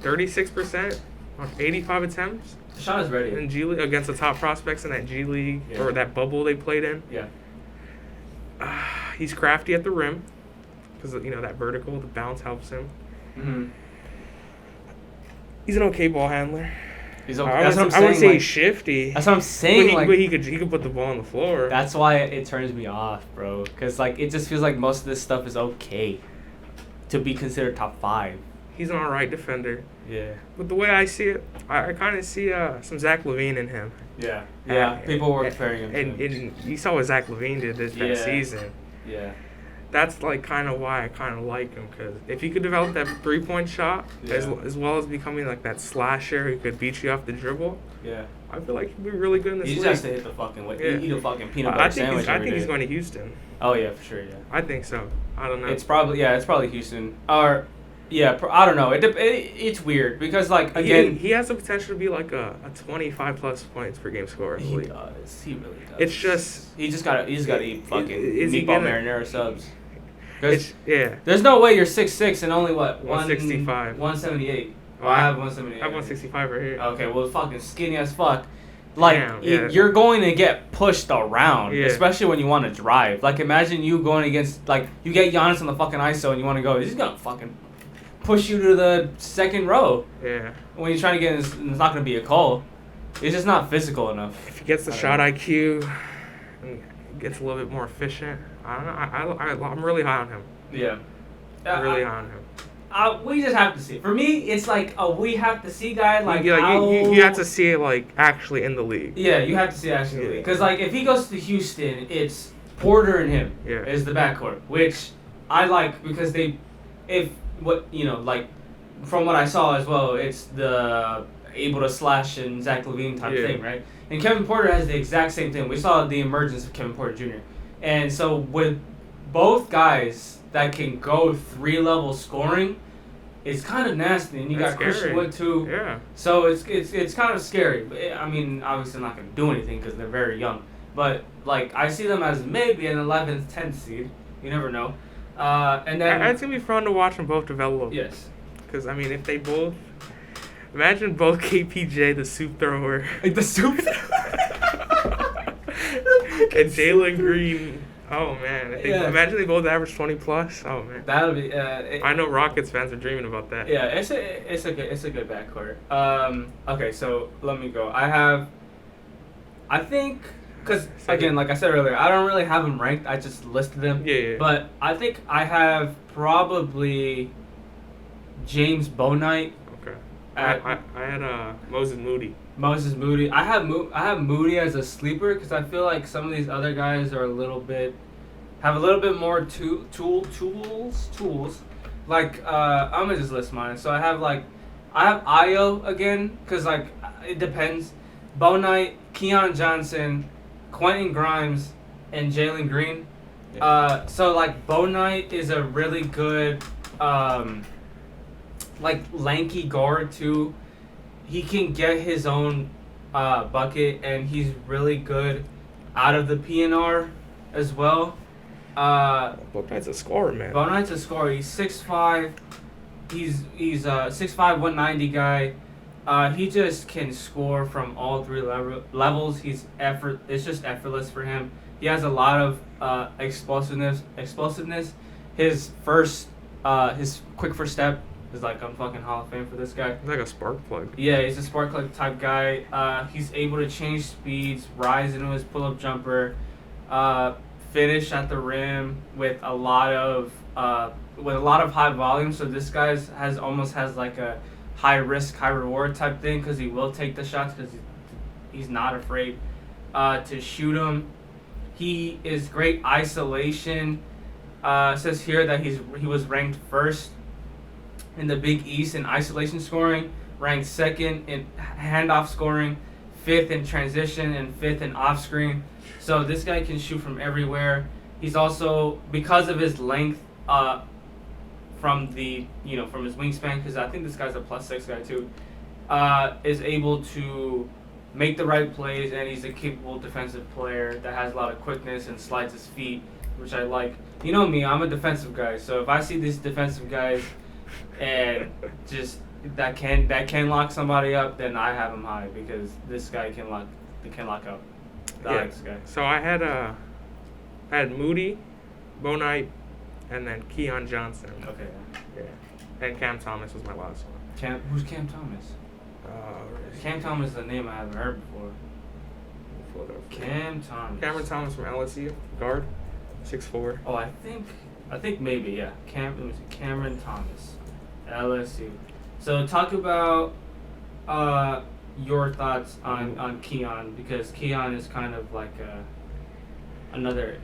36% on 85 attempts. The shot is ready. In G League against the top prospects in that G League or that bubble they played in. Yeah. He's crafty at the rim because that vertical, the bounce helps him. Mm-hmm. He's an okay ball handler. He's okay. That's what I'm saying. I wouldn't say he's shifty. That's what I'm saying. But he could put the ball on the floor. That's why it turns me off, bro. Because it just feels like most of this stuff is okay to be considered top 5. He's an alright defender. Yeah. But the way I see it, I kind of see some Zach LaVine in him. Yeah. Yeah. People were comparing him to him. And you saw what Zach LaVine did that season. Yeah. That's like kind of why I kind of like him, because if he could develop that 3-point shot as well as becoming like that slasher who could beat you off the dribble, I feel like he'd be really good in this league. He just has to hit the fucking eat a fucking peanut butter sandwich. I think he's going to Houston. Oh yeah, for sure. Yeah. I think so. I don't know. It's probably Houston or I don't know. It's weird because again he has the potential to be like a 25+ points per game scorer. He does. He really does. It's just he just gotta eat fucking meatball marinara subs. There's no way you're 6'6" and only what 165, 178. Oh, I have 178. I have 165 right here. Okay, well fucking skinny as fuck. You're going to get pushed around, especially when you want to drive. Like imagine you going against you get Giannis on the fucking ISO and you want to go. He's gonna fucking push you to the second row. Yeah. When you're trying to get in, it's not gonna be a call. It's just not physical enough. If he gets the shot IQ and gets a little bit more efficient, I don't know. I'm really high on him. Yeah. really on him. We just have to see. For me, it's like a we have to see guy. Like you have to see it like actually in the league. Yeah, you have to see it actually in the league. Because like if he goes to Houston, it's Porter and him is the backcourt, which I like because from what I saw as well, it's the able to slash and Zach LaVine type thing, right? And Kevin Porter has the exact same thing. We saw the emergence of Kevin Porter Jr. And so with both guys that can go 3-level scoring, it's kind of nasty. And you got scary. Christian Wood too. Yeah. So it's kind of scary. I mean, obviously they're not going to do anything because they're very young. But like I see them as maybe an 11th, 10th seed. You never know. And then it's gonna be fun to watch them both develop. Yes. Because I mean, if they both imagine both KPJ the soup thrower, like the soup and Jalen Green. Oh man! Imagine they both average 20 plus. Oh man. That'll be. I know Rockets fans are dreaming about that. Yeah, it's a good backcourt. Okay, so let me go. I think. Because, again, like I said earlier, I don't really have them ranked. I just listed them. Yeah. But I think I have probably James Bouknight. Okay. I had Moses Moody. Moses Moody. I have Moody as a sleeper because I feel like some of these other guys are have a little bit more tools. Like, I'm going to just list mine. So I have Ayo again because, like, it depends. Bouknight, Keon Johnson, Quentin Grimes, and Jalen Green. Yeah. So like Bouknight is a really good, like lanky guard too. He can get his own bucket, and he's really good out of the PNR as well. Bouknight's a scorer, man. Bouknight's a scorer. He's 6'5". He's 6'5", 190 guy. He just can score from all three levels. It's just effortless for him. He has a lot of explosiveness. His quick first step is like I'm fucking Hall of Fame for this guy. He's like a spark plug. Yeah, he's a spark plug type guy. He's able to change speeds, rise into his pull-up jumper, finish at the rim with a lot of high volume. So this guy has like a high risk, high reward type thing because he will take the shots because he's not afraid to shoot them. He is great isolation. It says here that he was ranked first in the Big East in isolation scoring, ranked second in handoff scoring, fifth in transition, and fifth in off screen. So this guy can shoot from everywhere. He's also, because of his length, from his wingspan, because I think this guy's a +6 guy too, is able to make the right plays, and he's a capable defensive player that has a lot of quickness and slides his feet, which I like. You know me, I'm a defensive guy, so if I see these defensive guys and just that can lock somebody up, then I have him high because this guy can lock up. I like this guy. So I had Moody, Bouknight, and then Keon Johnson. Okay. Yeah. And Cam Thomas was my last one. Who's Cam Thomas? Cam Thomas is a name I haven't heard before. Cam Thomas. Cameron Thomas from LSU, guard, 6'4". Oh, I think maybe, yeah. Cameron Thomas, LSU. So talk about your thoughts on Keon, because Keon is kind of like another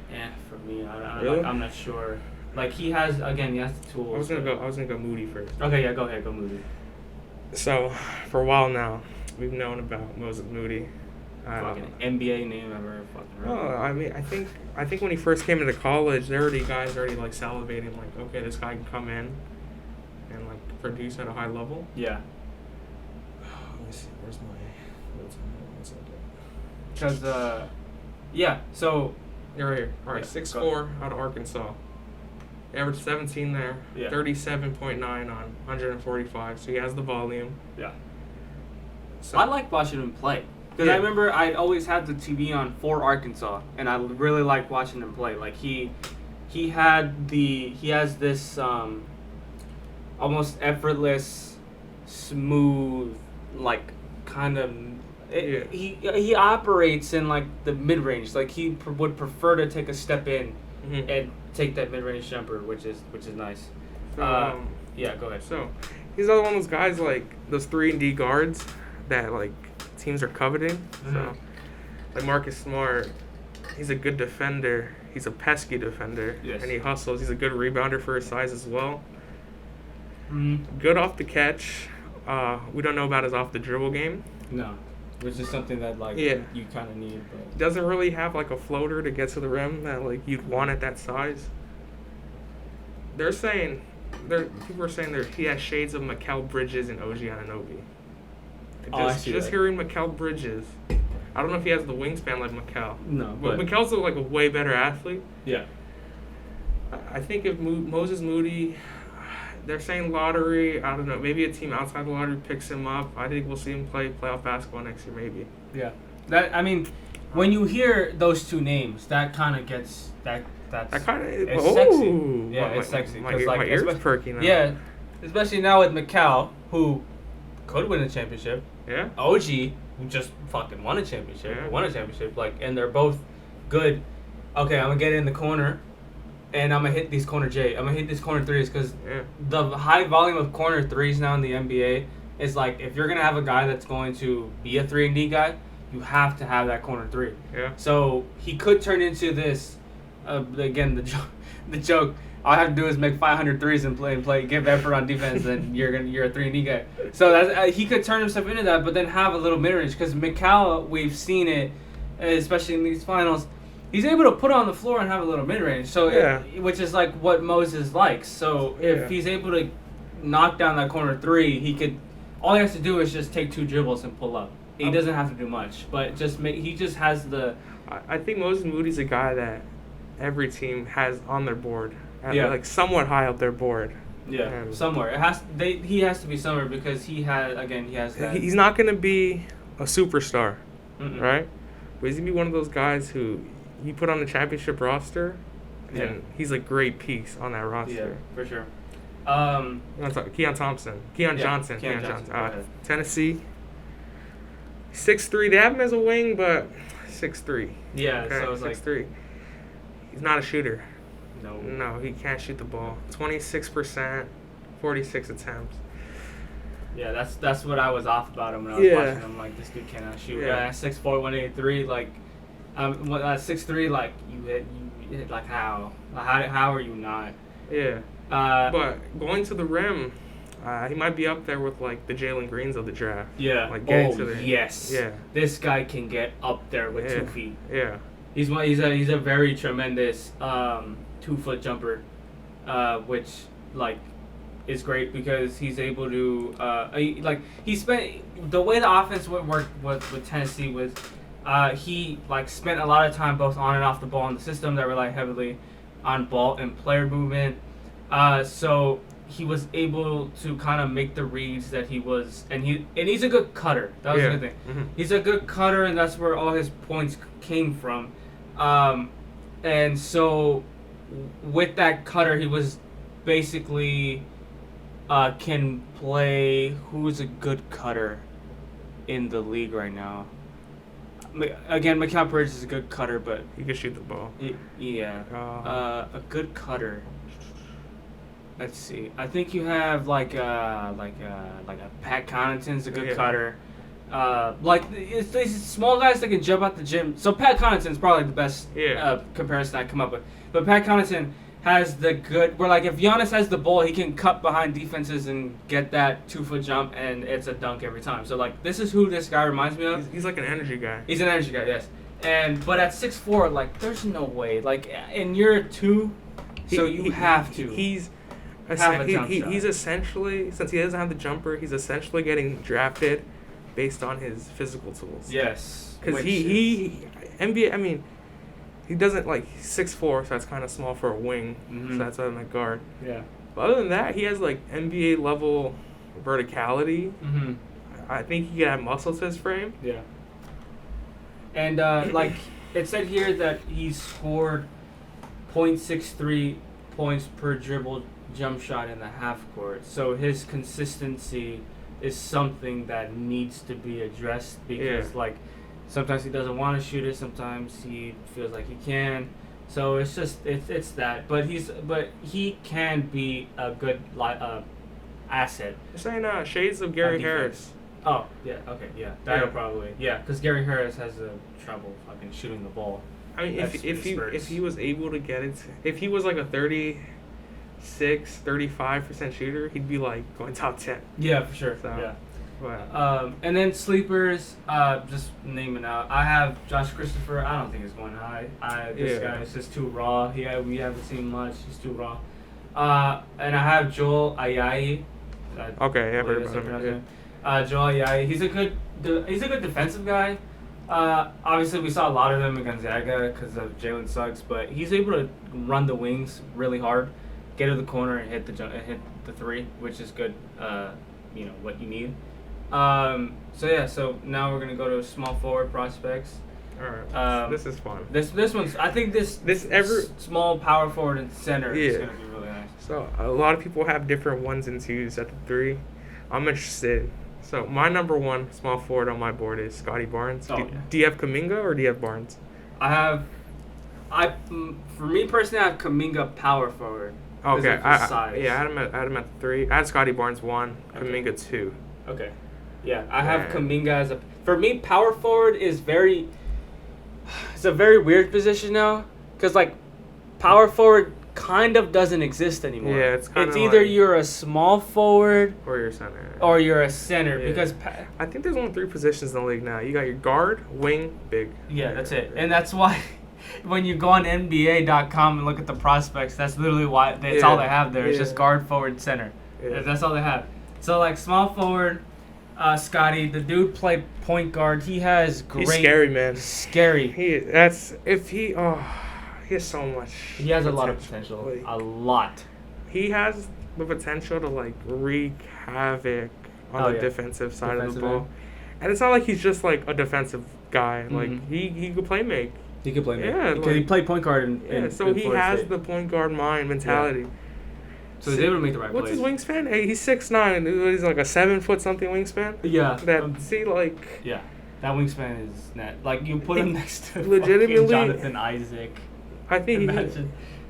for me. Really? I'm not sure. Like he has the tools. I was gonna go Moody first. Okay, yeah, go ahead, go Moody. So for a while now, we've known about Moses Moody. Fucking NBA name ever fucking heard. Oh, I mean, I think when he first came into college, there were guys like salivating, like, okay, this guy can come in and like produce at a high level. Yeah. Let me see, where's my notes on that? Because yeah, so you're right here. All right, 6'4" out of Arkansas. Average 17 there. Yeah. 37.9 on 145. So he has the volume. Yeah. So I like watching him play. Because I remember I'd always had the TV on for Arkansas, and I really liked watching him play. Like he has this almost effortless, smooth, like kind of. He operates in like the mid range. Like he would prefer to take a step in and take that mid range jumper, which is nice. So, yeah, go ahead. So, he's another one of those guys, like, those 3-and-D guards that, like, teams are coveting. Mm-hmm. So, like Marcus Smart, he's a good defender. He's a pesky defender. Yes. And he hustles. He's a good rebounder for his size as well. Mm-hmm. Good off the catch. We don't know about his off the dribble game. No. Which is something that, like, Yeah. you kind of need. But Doesn't really have, like, a floater to get to the rim that, like, you'd want at that size. They're saying, people are saying he has shades of Mikal Bridges and OG Anunoby. I see Just that. hearing Mikal Bridges, I don't know if he has the wingspan like Mikal. No, but Mikal's like a way better athlete. yeah. I think if Moses Moody, they're saying lottery. I don't know. Maybe a team outside the lottery picks him up. I think we'll see him play playoff basketball next year, maybe. Yeah. When you hear those two names, that kind of gets that's it's sexy. Yeah, it's sexy. My ears perky now. Yeah, especially now with Mikal, who could win a championship. Yeah. OG, who just fucking won a championship. And they're both good. Okay, I'm gonna get in the corner, and I'm gonna hit these corner J. I'm gonna hit these corner threes because the high volume of corner threes now in the NBA is like if you're gonna have a guy that's going to be a 3-and-D guy, you have to have that corner three. Yeah. So he could turn into this. Again, the joke. All I have to do is make 500 threes and play, give effort on defense, and you're a 3-and-D guy. So that's he could turn himself into that, but then have a little mid-range. Because Mikal, we've seen it, especially in these finals. He's able to put it on the floor and have a little mid-range. So which is like what Moses likes. So if he's able to knock down that corner three, he could. All he has to do is just take 2 dribbles and pull up. He doesn't have to do much, but he just has the. I think Moses Moody's a guy that every team has on their board, like somewhat high up their board. Yeah, somewhere he has to be somewhere because he has that. He's not gonna be a superstar, Mm-mm. right? But he's gonna be one of those guys who you put on the championship roster, and he's a great piece on that roster. Yeah, for sure. Keon Johnson. Keon Johnson. Tennessee. 6'3". They have him as a wing, but 6'3". Yeah, okay? so it's 6'3". He's not a shooter. No, he can't shoot the ball. 26%, 46 attempts. Yeah, that's what I was off about him when I was watching him. Like, this dude cannot shoot. Yeah, 6'4", 183. Like, 6'3", like you hit like how are you not? Yeah. But going to the rim, he might be up there with like the Jalen Greens of the draft. Yeah. Like yes. Yeah. This guy can get up there with 2 feet. Yeah. He's a very tremendous 2-foot jumper, which like is great because he's able to he spent the way the offense would work with Tennessee was he like spent a lot of time both on and off the ball in the system that relied heavily on ball and player movement. So he was able to kind of make the reads that he was, and he's a good cutter. That was a good thing. Mm-hmm. He's a good cutter, and that's where all his points came from. And so with that cutter, he was basically can play. Who's a good cutter in the league right now? Again, Mikal Bridges is a good cutter, but he can shoot the ball. A good cutter. Let's see. I think you have like a Pat Connaughton's a good cutter. It's these small guys that can jump out the gym. So Pat Connaughton's probably the best comparison I come up with. But Pat Connaughton has the good. Where like if Giannis has the ball, he can cut behind defenses and get that 2-foot jump, and it's a dunk every time. So like this is who this guy reminds me of. He's like an energy guy. He's an energy guy, yes. But at 6'4", like there's no way. Like in year 2, you have to. He's essentially, since he doesn't have the jumper, he's essentially getting drafted based on his physical tools. Yes. Because NBA, I mean, he doesn't, like, 6'4", so that's kind of small for a wing. Mm-hmm. So that's on the guard. Yeah. But other than that, he has, like, NBA level verticality. Mm-hmm. I think he can have muscle to his frame. Yeah. And, like, it said here that he scored 0.63 points per dribble jump shot in the half court. So his consistency is something that needs to be addressed because like sometimes he doesn't want to shoot it, sometimes he feels like he can. So it's just it's that, but he can be a good asset. You're saying shades of Gary Harris. Oh yeah, okay, yeah, that'll probably because Gary Harris has trouble fucking shooting the ball. I mean, if he was able to get it, if he was like a 35% shooter, he'd be like going top 10. Yeah, for sure. So, yeah. Wow. And then sleepers, just naming out. I have Josh Christopher. I don't think he's going high. This guy is just too raw. We haven't seen much. He's too raw. And I have Joel Ayayi. Okay, I've heard about him. Joel Ayayi. He's a good defensive guy. Obviously, we saw a lot of them at Gonzaga because of Jalen Suggs, but he's able to run the wings really hard, get to the corner and hit the three, which is good. What you need. So now we're gonna go to small forward prospects. All right. This is fun. This one's. I think small power forward and center is gonna be really nice. So a lot of people have different ones and twos at the 3. I'm interested. So my number 1 small forward on my board is Scotty Barnes. Do you have Kuminga or do you have Barnes? For me personally, I have Kuminga power forward. Okay, I had him at 3. I had Scotty Barnes 1, Kuminga 2. Okay, yeah, I have Kuminga as a. For me, power forward is it's a very weird position now, because like, power forward kind of doesn't exist anymore. Yeah, it's either you're a small forward or you're a center. Because I think there's only 3 positions in the league now. You got your guard, wing, big. Yeah, that's it, and that's why. When you go on NBA.com and look at the prospects, that's literally why that's all they have there. It's just guard, forward, center. Yeah. That's all they have. So like small forward, Scotty, the dude played point guard. He has great. He's scary, man. Scary. He has so much. He has a lot of potential. Like, a lot. He has the potential to like wreak havoc on the defensive side of the ball, and it's not like he's just like a defensive guy. Mm-hmm. Like he could play make. He could play. Yeah, because he played point guard so he has the point guard mentality. Yeah. So he's able to make the right plays. plays. What's his wingspan? Hey, he's 6'9". He's like a 7-foot something wingspan. Yeah. That that wingspan is net. Like you put him next to legitimately Jonathan Isaac. I think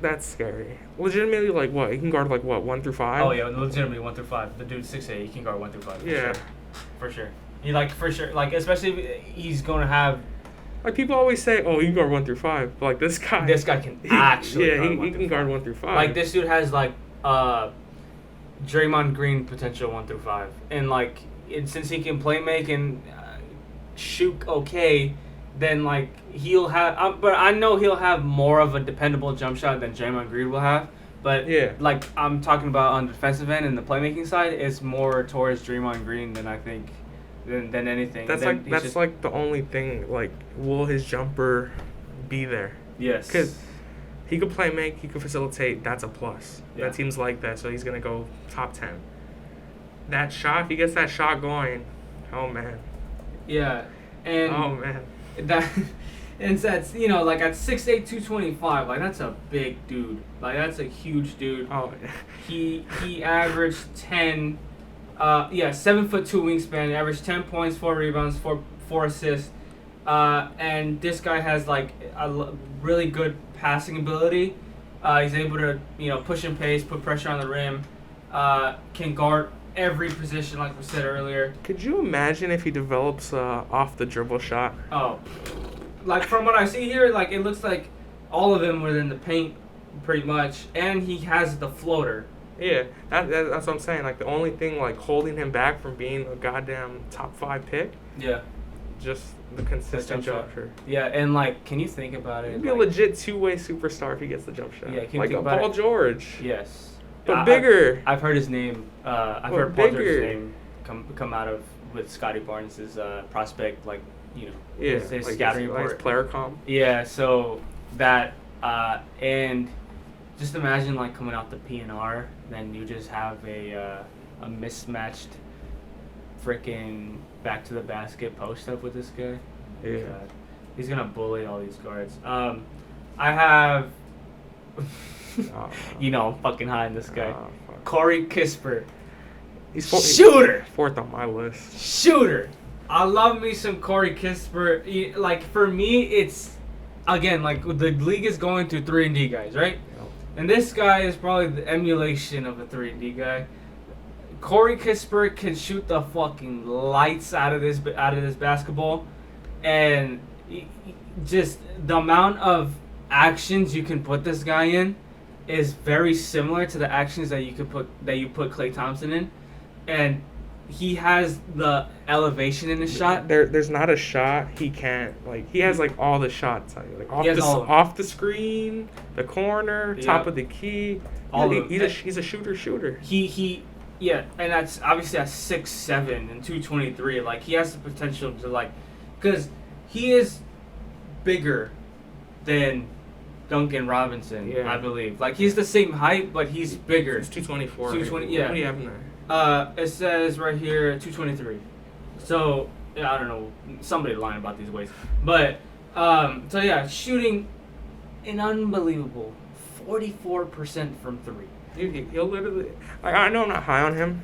that's scary. Legitimately, like what? He can guard like what 1 through 5. Oh yeah, legitimately 1 through 5. The dude's 6'8". He can guard 1 through 5. For sure. Especially if he's going to have. Like people always say, "Oh, you can guard 1 through 5." But like this guy can actually. He can guard 1 through 5. Like this dude has like Draymond Green potential 1 through 5, and since he can play make and shoot okay, then like he'll have. But I know he'll have more of a dependable jump shot than Draymond Green will have. But like I'm talking about on the defensive end and the playmaking side, it's more towards Draymond Green than I think. Than anything. That's like the only thing. Like, will his jumper be there? Yes. Because he could play make, he could facilitate. That's a plus. Yeah. That team's like that, so he's gonna go top 10. That shot, if he gets that shot going, oh man. Yeah, and oh man. And that's at 6'8", 225, like that's a big dude. Like that's a huge dude. Oh. He averaged 10. 7'2" wingspan, averaged 10 points, 4 rebounds, 4 assists, and this guy has like a really good passing ability. He's able to push and pace, put pressure on the rim, can guard every position like we said earlier. Could you imagine if he develops off the dribble shot? Oh, like from what I see here, like it looks like all of them were in the paint pretty much, and he has the floater. Yeah, that's what I'm saying. Like, the only thing, like, holding him back from being a goddamn top 5 pick. Yeah. Just the consistent jump shot. Yeah, and, like, can you think about it? He'd be a legit 2-way superstar if he gets the jump shot. Yeah, can you like think a about Paul George. Yes. But bigger. I've heard his name. I've heard Paul George's name come out of with Scotty Barnes' prospect, like, his like scouting report. His player comp. Yeah, so that, and just imagine, like, coming out the PNR, then you just have a mismatched freaking back to the basket post up with this guy. Yeah. God. He's going to bully all these guards. I have, fucking high in this guy. Corey Kispert. He's shooter. Fourth on my list. Shooter. I love me some Corey Kispert. Like, for me, again, like the league is going through 3-and-D guys, right? And this guy is probably the emulation of a 3-and-D guy. Corey Kispert can shoot the fucking lights out of this basketball, and just the amount of actions you can put this guy in is very similar to the actions that you put Klay Thompson in, and he has the elevation in his shot. There's not a shot he can't, like, he has like all the shots, like off the screen, the corner, top of the key. He's a shooter. Yeah, and that's obviously at 6'7" and 223. Like, he has the potential to, like, because he is bigger than Duncan Robinson, I believe. Like, he's the same height, but he's bigger. He's 224. 220, yeah. What do you have in there? It says right here 223. So, yeah, I don't know. Somebody lying about these weights. But, so yeah, shooting an unbelievable 44% from three. He'll literally. I know I'm not high on him,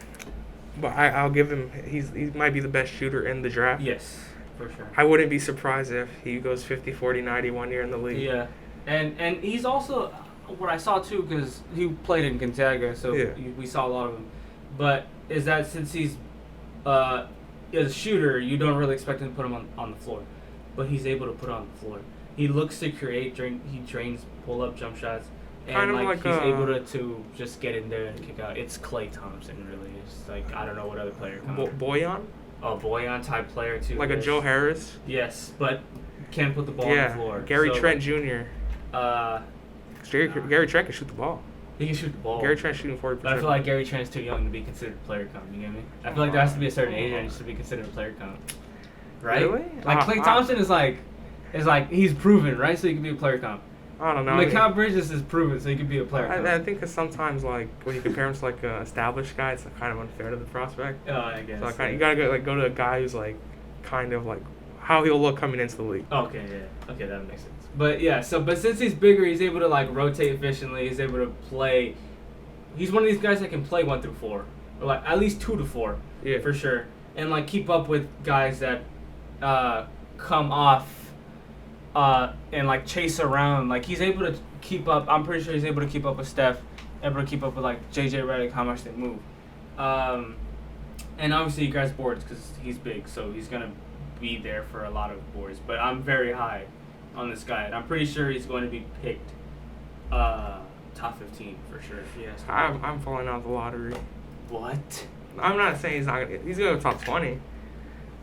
but I'll give him. He might be the best shooter in the draft. Yes, for sure. I wouldn't be surprised if he goes 50, 40, 90 1 year in the league. Yeah, and he's also what I saw too, because he played in Gonzaga, so we saw a lot of him. But is that since he's a shooter, you don't really expect him to put him on the floor, but he's able to put on the floor. He looks to create. He trains pull-up jump shots. And kind of like he's able to just get in there and kick out. It's Klay Thompson, really. It's like, I don't know what other player comes. Boyan? Oh, Boyan type player too. Like a Joe Harris? Yes, but can't put the ball on the floor. Gary Trent Jr. Gary Trent can shoot the ball. He can shoot the ball. Gary Trent shooting 40%. But I feel like Gary Trent's too young to be considered player comp. You get me? I feel like there has to be a certain age range to be considered a player comp. Right? Really? Like Klay Thompson is like he's proven, right? So he can be a player comp. I don't know. Mikal Bridges is proven, so he could be a player. I think because sometimes, like, when you compare him to like an established guy, it's kind of unfair to the prospect. Oh, I guess. So you gotta go to a guy who's like, kind of like, how he'll look coming into the league. Okay, yeah. Okay, that makes sense. But yeah, but since he's bigger, he's able to like rotate efficiently. He's able to play. He's one of these guys that can play 1 through 4, or like at least 2 to 4, for sure, and like keep up with guys that come off. And like chase around, like he's able to keep up. I'm pretty sure he's able to keep up with Steph, able to keep up with like JJ Redick, how much they move. And obviously he grabs boards because he's big, so he's gonna be there for a lot of boards. But I'm very high on this guy, and I'm pretty sure he's going to be picked top 15 for sure. Yes. I'm falling out of the lottery. What? I'm not saying he's not. He's gonna go top 20.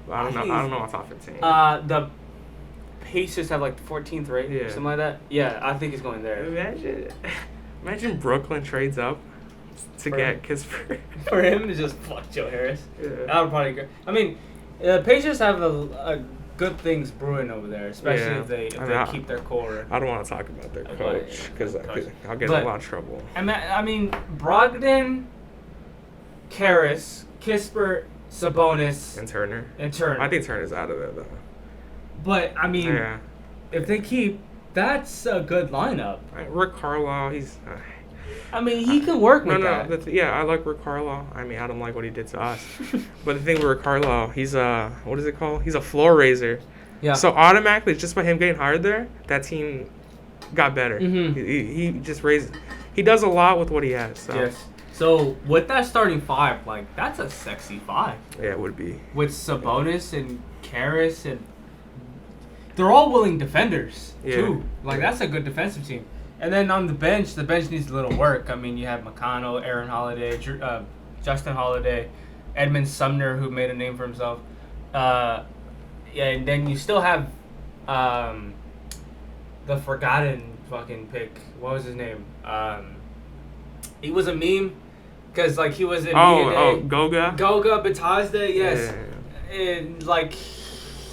But I don't know about top 15. The Pacers have like the 14th, right? Yeah. Something like that. Yeah, I think he's going there. Imagine Brooklyn trades up to get Kispert. For him to just fuck Joe Harris. Yeah. That would probably go. I mean, the Pacers have a good things brewing over there, especially if they keep their core. I don't want to talk about their coach because I'll get in a lot of trouble. I mean, Brogdon, Karras, Kispert, Sabonis, and Turner. I think Turner's out of there though. But I mean, if they keep, that's a good lineup. Rick Carlisle, he's. I mean, he can work with that. I like Rick Carlisle. I mean, I don't like what he did to us. But the thing with Rick Carlisle, he's what is it called? He's a floor raiser. Yeah. So automatically, just by him getting hired there, that team got better. Mm-hmm. He just raised. He does a lot with what he has. So. Yes. So with that starting 5, like that's a sexy 5. Yeah, it would be. With Sabonis and Karras and. They're all willing defenders, too. Like, that's a good defensive team. And then on the bench needs a little work. I mean, you have McConnell, Aaron Holiday, Justin Holiday, Edmund Sumner, who made a name for himself. And then you still have the forgotten fucking pick. What was his name? He was a meme because, like, he was in Goga? Goga Batazda, yes. Yeah. And, like...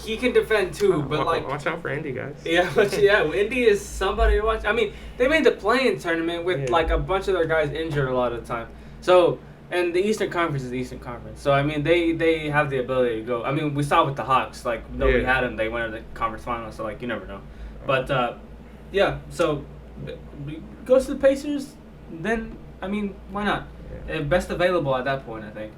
He can defend too, but like watch out for Indy, guys. Yeah, Indy is somebody to watch. I mean, they made the play-in tournament with like a bunch of their guys injured a lot of the time. So, and the Eastern Conference is the Eastern Conference. So I mean, they have the ability to go. I mean, we saw with the Hawks, like nobody had them. They went to the conference finals, so like you never know. But so goes to the Pacers. Then I mean, why not? Best available at that point, I think.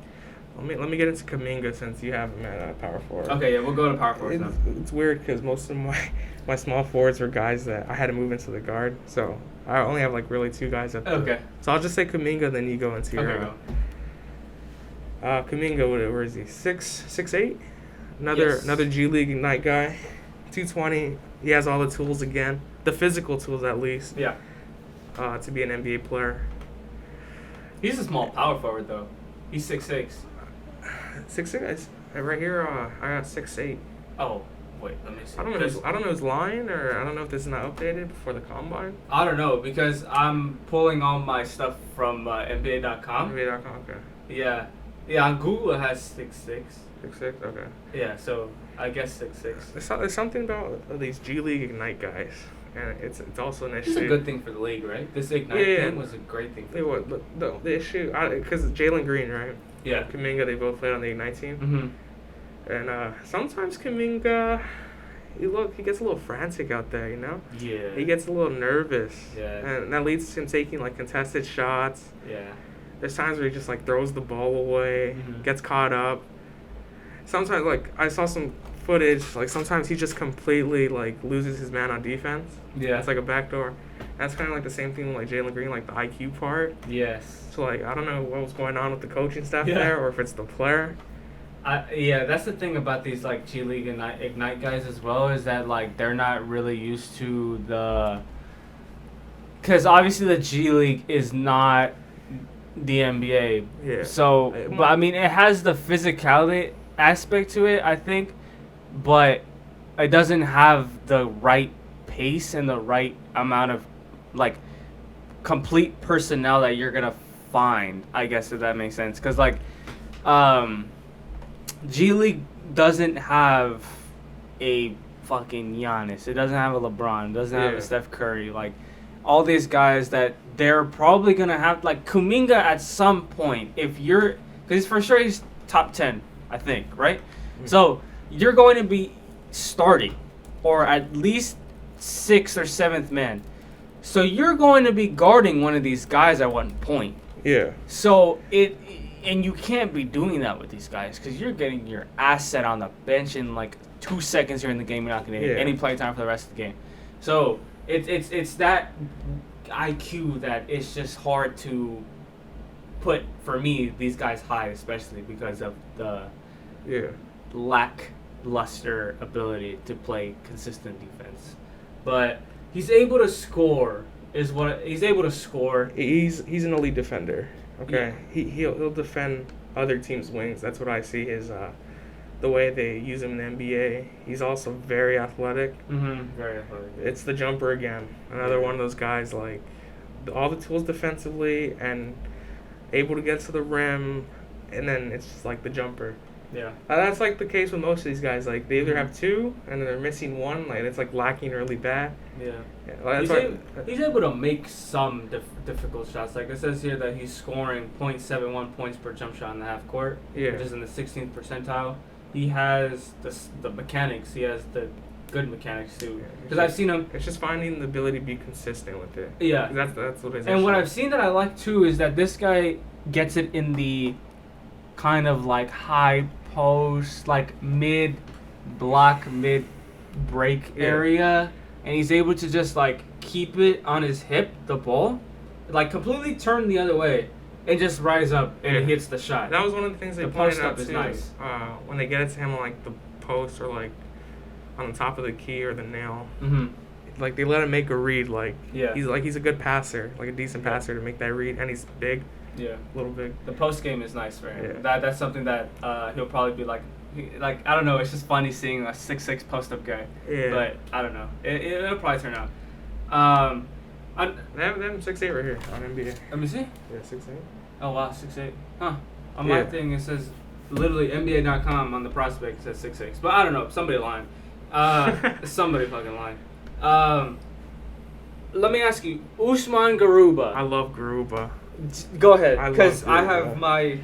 Let me get into Kuminga since you have him at power forward. Okay, yeah, we'll go to power forward now. It's weird because most of my small forwards were guys that I had to move into the guard, so I only have like really 2 guys at the. Okay. So I'll just say Kuminga, then you go into your. Okay, go. Kuminga, where is he? 6'8"? Yes. Another G League Ignite guy. 220. He has all the tools again. The physical tools at least. Yeah. To be an NBA player. He's a small power forward though. He's 6'6". 6'6". Right here, I got 6'8". Oh, wait, let me see. I don't know his line, or I don't know if this is not updated before the combine. I don't know because I'm pulling all my stuff from NBA.com. NBA.com, okay. Yeah. Yeah, on Google it has 6'6". 6'6", okay. Yeah, so I guess 6'6". There's something about these G League Ignite guys, and it's also an issue. It's a good thing for the league, right? This Ignite thing was a great thing for the league. The issue, because Jalen Green, right? Yeah. Kuminga, they both played on the Ignite team. Mm-hmm. And sometimes Kuminga, he gets a little frantic out there, you know? Yeah. He gets a little nervous. Yeah. And that leads to him taking, like, contested shots. Yeah. There's times where he just, like, throws the ball away, gets caught up. Sometimes, like, I saw some footage, like, sometimes he just completely, like, loses his man on defense. Yeah. It's like a backdoor. That's kind of like the same thing with, like, Jalen Green, like, the IQ part. Yes. So, like, I don't know what was going on with the coaching staff there, or if it's the player. Yeah, that's the thing about these, like, G League and Ignite guys as well, is that, like, they're not really used to the... Because obviously the G League is not the NBA. Yeah. So, but, I mean, it has the physicality aspect to it, I think, but it doesn't have the right pace and the right amount of, like, complete personnel that you're going to find, I guess, if that makes sense. Because, like, G League doesn't have a fucking Giannis. It doesn't have a LeBron. It doesn't have a Steph Curry. Like, all these guys that they're probably going to have, like, Kuminga at some point, if you're, because for sure he's top 10, I think, right? Mm-hmm. So, you're going to be starting, or at least 6th or 7th man. So, you're going to be guarding one of these guys at one point. Yeah. So, and you can't be doing that with these guys because you're getting your ass set on the bench in like 2 seconds here in the game. You're not going to get any play time for the rest of the game. So it's that IQ that it's just hard to put, for me, these guys high, especially because of the lackluster ability to play consistent defense. But he's able to score. He's able to score. He's an elite defender. Okay, he'll defend other teams' wings. That's what I see is the way they use him in the NBA. He's also very athletic. Very athletic. It's the jumper again. Another one of those guys, like, all the tools defensively and able to get to the rim, and then it's just like the jumper. Yeah. That's like the case with most of these guys. Like, they either have 2 and then they're missing 1. Like, it's like lacking really bad. Yeah. Like, he's able to make some difficult shots. Like, it says here that he's scoring .71 points per jump shot in the half court, which is in the 16th percentile. He has the mechanics. He has the good mechanics too. Because I've seen him. It's just finding the ability to be consistent with it. Yeah. That's what it is. And what I've seen that I like too is that this guy gets it in the kind of like high post, like mid break area, and he's able to just like keep it on his hip, the ball, like completely turn the other way and just rise up and it hits the shot. That was one of the things they pointed post out up is too. nice. When they get it to him on like the post or like on the top of the key or the nail. Like, they let him make a read. Like, he's a good passer, like a decent passer to make that read, and he's big. Yeah, a little big. The post game is nice for him. Yeah. That's something that he'll probably be like I don't know. It's just funny seeing a 6'6" post up guy. Yeah. But I don't know. It'll probably turn out. They have 6'8" right here on NBA. Let me see. Yeah, 6'8". Oh wow, 6'8". Huh. On my thing it says literally NBA.com on the prospect it says 6'6". But I don't know. Somebody lying. Somebody fucking lying. Let me ask you, Usman Garuba. I love Garuba. Go ahead, because I have my.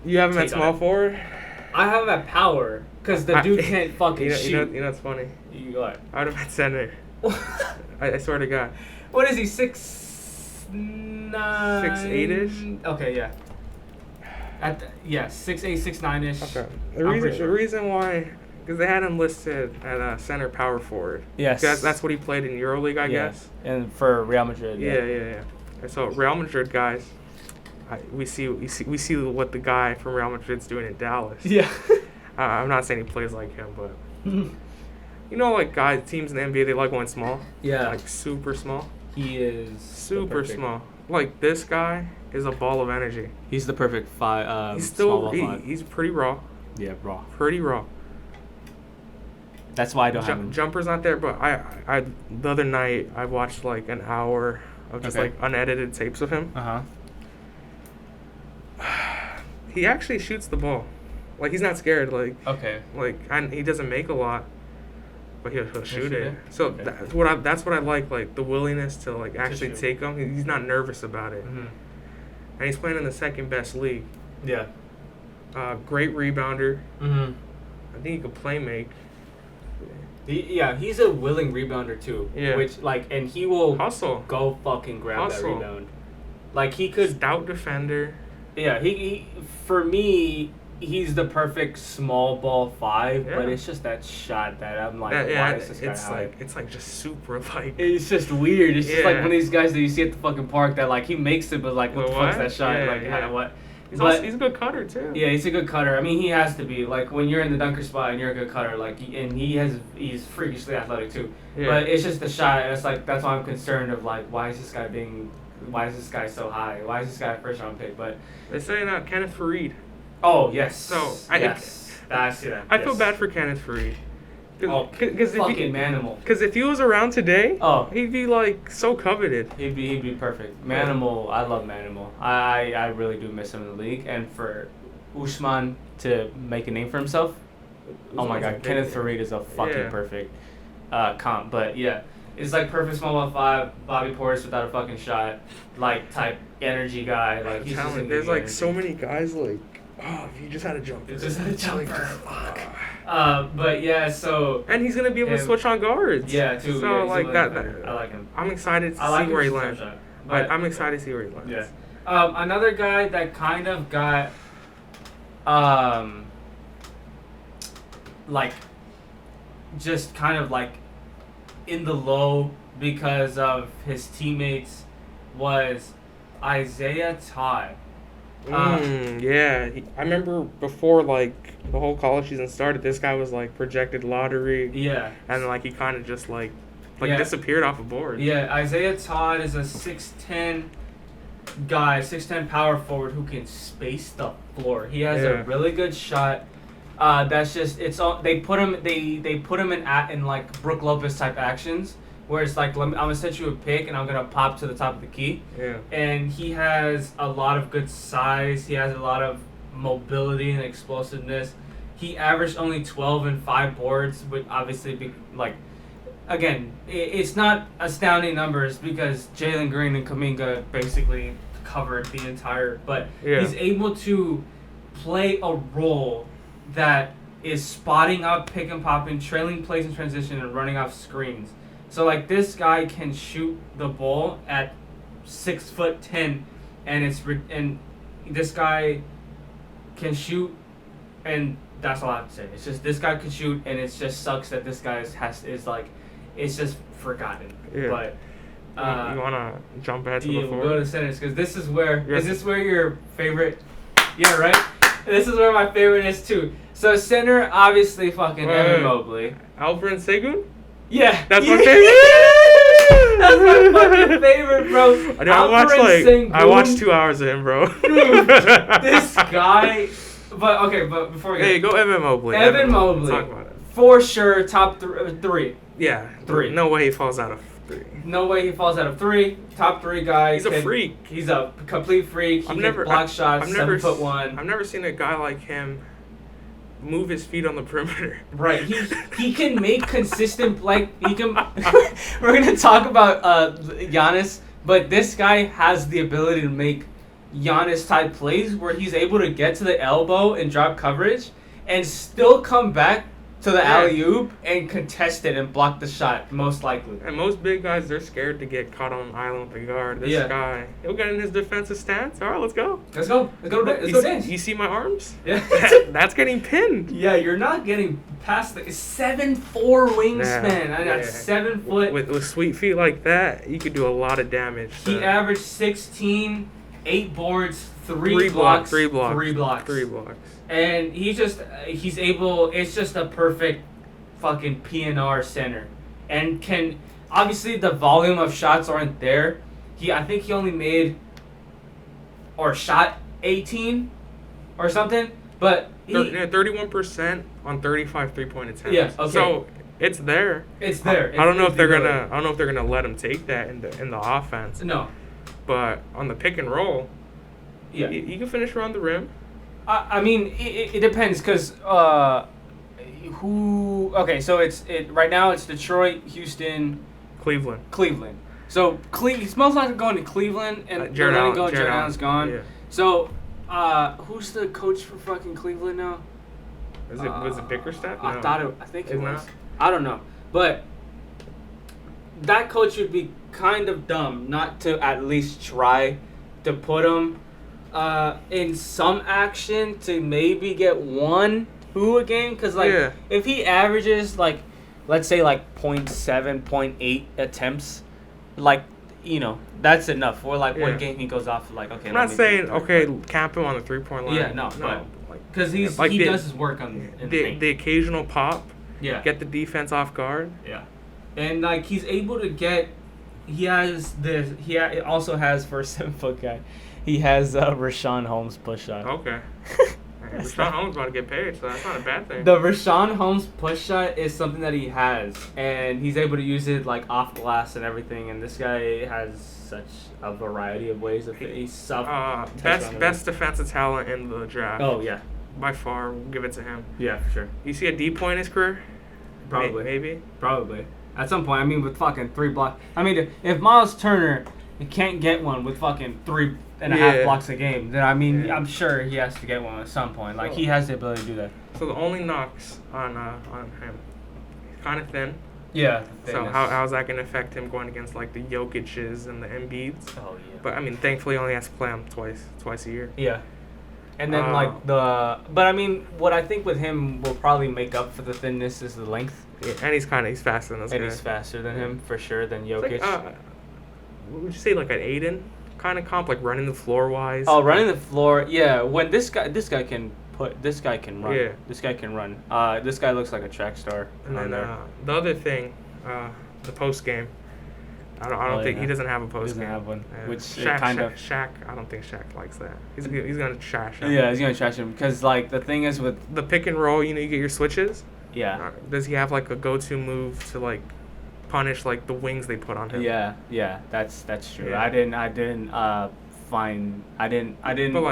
You have him at small forward? I have him at power, because the dude can't fucking shoot. You know what's funny? You what? I would have at center. I swear to God. What is he, 6'9"? 6'8"-ish? Okay, yeah. Yeah, 6'8", 6'9" ish. Okay. The reason why, because they had him listed at center power forward. Yes. That's what he played in EuroLeague, I guess. And for Real Madrid. Yeah. And so Real Madrid guys, we see what the guy from Real Madrid's doing in Dallas. Yeah. I'm not saying he plays like him, but you know, like teams in the NBA, they like going small. Yeah. Like super small. He is super small. Like this guy is a ball of energy. He's the perfect he's still five. He's pretty raw. Yeah, raw. Pretty raw. That's why I don't have him. Jumper's not there, but I the other night I watched like an hour of just like unedited tapes of him. He actually shoots the ball. Like he's not scared. Like he doesn't make a lot, but he'll shoot it. So that's what I like the willingness to like actually take him. He's not nervous about it, and he's playing in the second best league. Yeah. Great rebounder. I think he could play make. He's a willing rebounder too. Yeah. And he will hustle. Go fucking grab that rebound. Like he could. Stout defender. Yeah, he for me, he's the perfect small ball 5, but it's just that shot that I'm like, why is this guy high? It's like just super like. It's just weird. It's just like one of these guys that you see at the fucking park that like he makes it, but like what the fuck's that shot? What? He's a good cutter too. Yeah, he's a good cutter. I mean, he has to be like when you're in the dunker spot and you're a good cutter. Like, and he's freakishly athletic too. Yeah. But it's just the shot. It's like that's why I'm concerned of like why is this guy so high? Why is this guy a first round pick? But they say Kenneth Faried. Oh yes. So I see that. I feel bad for Kenneth Faried. Cause fucking Manimal. Because if he was around today, he'd be like so coveted. He'd be perfect. Manimal, I love Manimal. I really do miss him in the league. And for Usman to make a name for himself, oh my god, Kenneth Faried is a fucking perfect comp. But yeah, it's like perfect small ball 5, Bobby Portis without a fucking shot, like type energy guy. Like he's just there's like so many guys like. Oh, if you just had a jumper. Just had a jumper. Fuck. But yeah, so. And he's gonna be able to switch on guards. Yeah, too. So yeah, like that. I like him. I'm excited to see where he lands. I'm excited to see where he lands. Yeah. Another guy that kind of got, like, just kind of like, in the low because of his teammates was Isaiah Todd. I remember before like the whole college season started, this guy was like projected lottery. Yeah. And like he kind of just like disappeared off the board. Yeah, Isaiah Todd is a 6'10" guy, 6'10" power forward who can space the floor. He has a really good shot. That's just they put him in like Brook Lopez type actions. Where it's like, I'm going to set you a pick and I'm going to pop to the top of the key. Yeah. And he has a lot of good size. He has a lot of mobility and explosiveness. He averaged only 12 and 5 boards, but obviously, again, it's not astounding numbers because Jalen Green and Kuminga basically covered the entire. But he's able to play a role that is spotting up, pick and popping, trailing plays in transition, and running off screens. So like this guy can shoot the ball at 6'10", and this guy can shoot, and that's all I have to say. It's just this guy can shoot, and it just sucks that this guy is like, it's just forgotten. Yeah. But you wanna jump ahead to the floor? We'll go to centers because this is where is this where your favorite? Yeah, right. This is where my favorite is too. So center, obviously, fucking Evan Mobley. Alperen Sengun? Yeah. That's my favorite. That's my fucking favorite, bro. I watched 2 hours of him, bro. Dude, this guy. But before we go Evan Mobley. Evan Mobley. Talk about it. For sure, top 3. Yeah. 3. No way he falls out of 3. No way he falls out of 3. Top 3 guy. He's a freak. He's a complete freak. He can block shots. 7'1". I've never seen a guy like him move his feet on the perimeter. Right. He can make consistent, like, he can... We're going to talk about Giannis, but this guy has the ability to make Giannis-type plays where he's able to get to the elbow and drop coverage and still come back to the alley-oop and contest it and block the shot, most likely. And most big guys, they're scared to get caught on an island with a guard. This guy, he'll get in his defensive stance. All right, let's go. Let's go. Let's go dance. You see my arms? Yeah. That's getting pinned. Yeah, you're not getting past the 7'4" wingspan. I got 7 foot. With sweet feet like that, you could do a lot of damage. He averaged 16, 8 boards, 3 blocks. 3 blocks. And he's able, it's just a perfect fucking PNR center. And obviously the volume of shots aren't there. I think he only made or shot 18 or something, but 31% on 35 3-point attempts. Yeah, okay. So it's there. It's there. I don't know if they're gonna let him take that in the offense. No. But on the pick and roll, yeah, he can finish around the rim. I mean, it depends because so it's right now it's Detroit, Houston, Cleveland. So he's most likely going to Cleveland, and Jared Allen's gone. Yeah. So who's the coach for fucking Cleveland now? Was it Bickerstaff? No. I think it was. I don't know, but that coach would be kind of dumb not to at least try to put him in some action to maybe get 1 a game, because if he averages let's say 0.7, 0.8 attempts, that's enough. Or one game he goes off okay. I'm not saying camp him on the 3-point line. Yeah, no. Because he does his work on the occasional pop. Yeah. Get the defense off guard. Yeah. And he's able to get. He also has for a 7-foot guy. He has Rashawn Holmes push shot. Okay. Rashawn Holmes about to get paid, so that's not a bad thing. The Rashawn Holmes push shot is something that he has, and he's able to use it off glass and everything. And this guy has such a variety of ways of he's best defensive talent in the draft. Oh yeah, by far, we'll give it to him. Yeah, for sure. You see a D point in his career? Probably. Maybe. Probably. At some point, I mean, with fucking 3 blocks. I mean, if Miles Turner can't get one with fucking 3.5 blocks a game, then I mean, I'm sure he has to get one at some point. He has the ability to do that. So the only knocks on him, he's kind of thin. Yeah. So how's that gonna affect him going against the Jokic's and the Embiids? Oh yeah. But I mean, thankfully, he only has to play him twice a year. Yeah. And then but I mean, what I think with him will probably make up for the thinness is the length. Yeah, and he's faster than those guys. And he's faster than him for sure than Jokic. Would you say an Aiden kind of comp, running the floor wise? Oh, running the floor, yeah. When this guy can run. Yeah. This guy can run. This guy looks like a track star. And then the other thing, the post game. I don't think he doesn't have a post game. He doesn't have one. Which Shaq. I don't think Shaq likes that. He's gonna trash him. Yeah, he's gonna trash him because the thing is with the pick and roll, you get your switches. Yeah. Does he have a go-to move to punish the wings they put on him? Yeah, that's true. Yeah. I didn't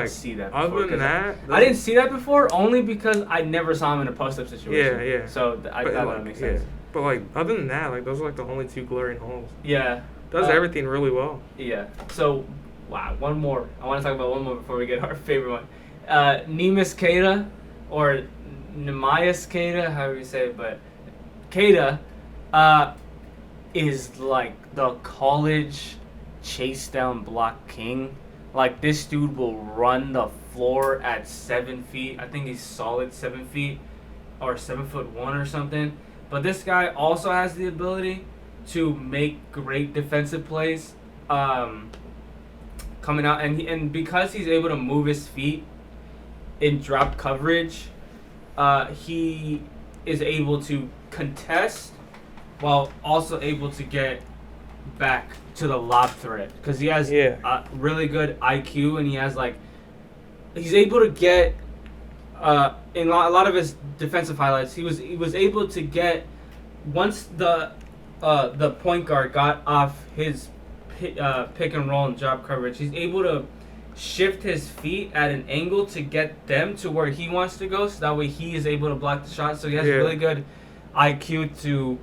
see that before. Other than that, I didn't see that before only because I never saw him in a post-up situation. Yeah. So I thought that makes sense. But other than that, those are the only 2 glaring holes. Yeah. Does everything really well. Yeah. So, wow, one more. I want to talk about one more before we get our favorite one. Neemias Queta, or Neemias Queta, however you say it, but Queta is the college chase down block king. This dude will run the floor at 7 feet. I think he's solid 7 feet or 7'1" or something. But this guy also has the ability to make great defensive plays coming out. And because he's able to move his feet in drop coverage, he is able to contest while also able to get back to the lob threat. Because he has really good IQ, and he has he's able to get in a lot of his defensive highlights, he was able to get once the point guard got off his pick and roll and drop coverage, he's able to shift his feet at an angle to get them to where he wants to go, so that way he is able to block the shot. So he has really good IQ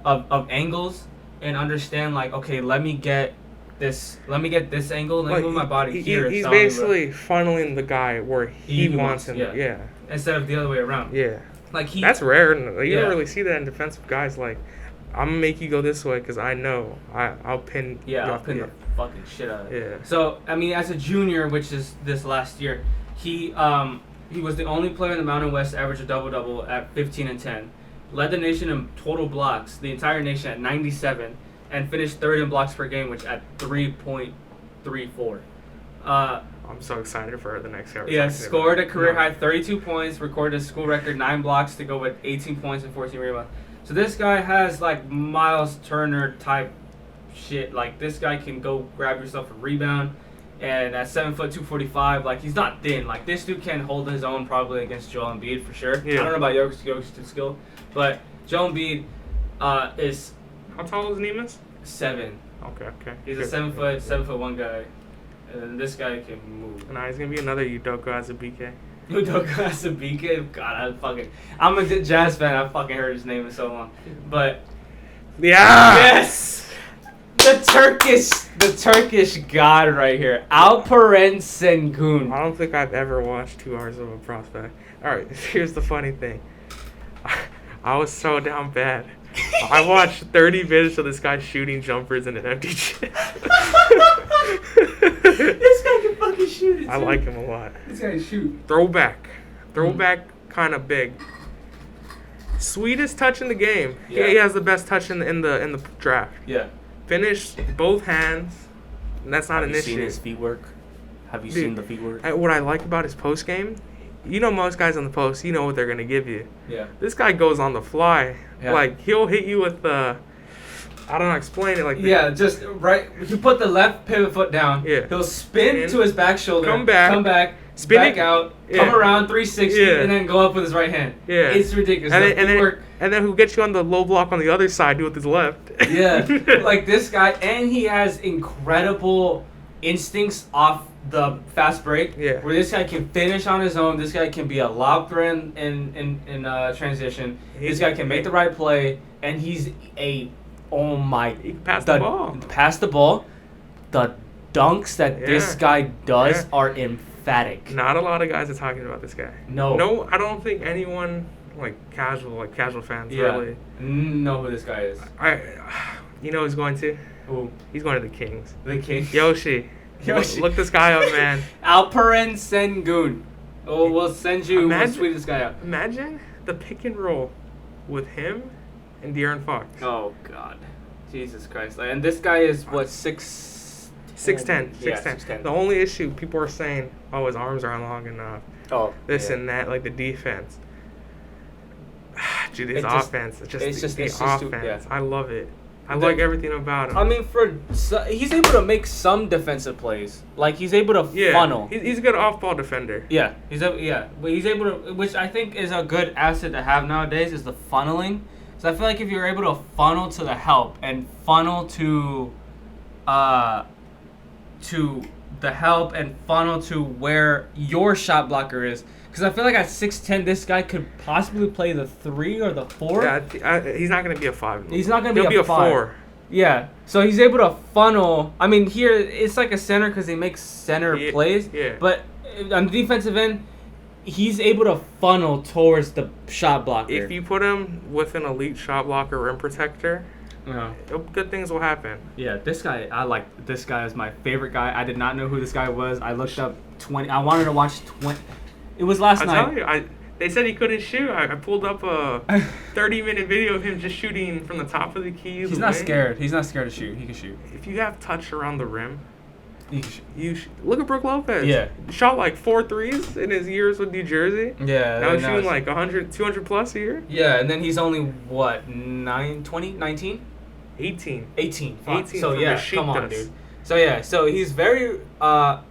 of angles and understand okay, let me get this angle, let me move my body here. He's basically funneling the guy where he wants him. Yeah. Instead of the other way around. Yeah. Like that's rare. You don't really see that in defensive guys. Like, I'm gonna make you go this way because I know I'll pin. Yeah, I'll pin the fucking shit out of it. Yeah. So I mean, as a junior, which is this last year, he was the only player in the Mountain West to average a double-double at 15 and 10. Led the nation in total blocks, the entire nation at 97, and finished third in blocks per game, which at 3.34. I'm so excited for the next guy. Yeah, scored a career high 32 points, recorded a school record 9 blocks to go with 18 points and 14 rebounds. So this guy has like Miles Turner type shit. Like this guy can go grab yourself a rebound, and at 7 foot 245, like he's not thin. Like this dude can hold his own probably against Joel Embiid for sure. Yeah. I don't know about Jokic's skill, but Joel Embiid is. How tall is Nemus? 7. Okay. He's a 7 foot 1 guy. And this guy can move. Nah, he's gonna be another Udoka as a BK. Udoka as a BK? God, I'm a Jazz fan. I fucking heard his name in so long. But yeah, yes, the Turkish god right here, Alperen Sengun. I don't think I've ever watched 2 hours of a prospect. All right, here's the funny thing. I was so down bad. I watched 30 minutes of this guy shooting jumpers in an empty gym. This guy can fucking shoot it too. I like him a lot. This guy can shoot. Throwback, kind of big. Sweetest touch in the game. Yeah. He has the best touch in the draft. Yeah. Finished both hands. And that's not an issue. Have you seen his feet work? Have you seen the feet work? What I like about his post game, most guys on the post, you know what they're gonna give you. Yeah. This guy goes on the fly. Yeah. Like he'll hit you with the. I don't know, explain it like that. Yeah, just right. He put the left pivot foot down. Yeah. He'll spin to his back shoulder. Come back. Spin back out. Yeah. Come around 360 Yeah. and then go up with his right hand. Yeah. It's ridiculous. And then he'll get you on the low block on the other side, do with his left. Yeah. Like this guy, and he has incredible instincts off the fast break. Yeah. Where this guy can finish on his own. This guy can be a lob threat in transition. This guy can make the right play, and he's a. Oh my! He can pass the ball. Pass the ball. The dunks that this guy does are emphatic. Not a lot of guys are talking about this guy. No, I don't think anyone casual fans really know who this guy is. Who's going to? Who? He's going to the Kings. The Kings. Yoshi. Look this guy up, man. Alperen Sengun. Oh, we'll send you. We'll tweet this guy out. Imagine the pick and roll with him and De'Aaron Fox. Oh God, Jesus Christ! And this guy is what 6'10". 6'10". The only issue people are saying, his arms aren't long enough. Oh, and that, like the defense. Dude, his offense. It's just the offense. I love it. I like everything about him. I mean, he's able to make some defensive plays. Like he's able to funnel. He's a good off-ball defender. Yeah, but he's able to, which I think is a good asset to have nowadays, is the funneling. So I feel like if you're able to funnel to the help and funnel to the help and funnel to where your shot blocker is. Because I feel like at 6'10", this guy could possibly play the 3 or the 4. Yeah, he's not going to be a 5. He's not going to be a 5. 4. Yeah, so he's able to funnel. I mean, here it's like a center because he makes center plays. Yeah. But on the defensive end, he's able to funnel towards the shot blocker. If you put him with an elite shot blocker rim protector, good things will happen. Yeah, this guy is my favorite guy. I did not know who this guy was. I looked up 20. I wanted to watch 20. It was last night. I'm telling you, they said he couldn't shoot. I pulled up a 30-minute video of him just shooting from the top of the key. He's not scared. He's not scared to shoot. He can shoot. If you have touch around the rim, he can shoot. Look at Brook Lopez. Yeah. Shot like 4 threes in his years with New Jersey. Yeah. Now he's shooting like 100, 200 plus a year. Yeah, and then he's only, what, 19? 18. 18. Fuck. 18. So, yeah, come on, dude. So, yeah, so he's very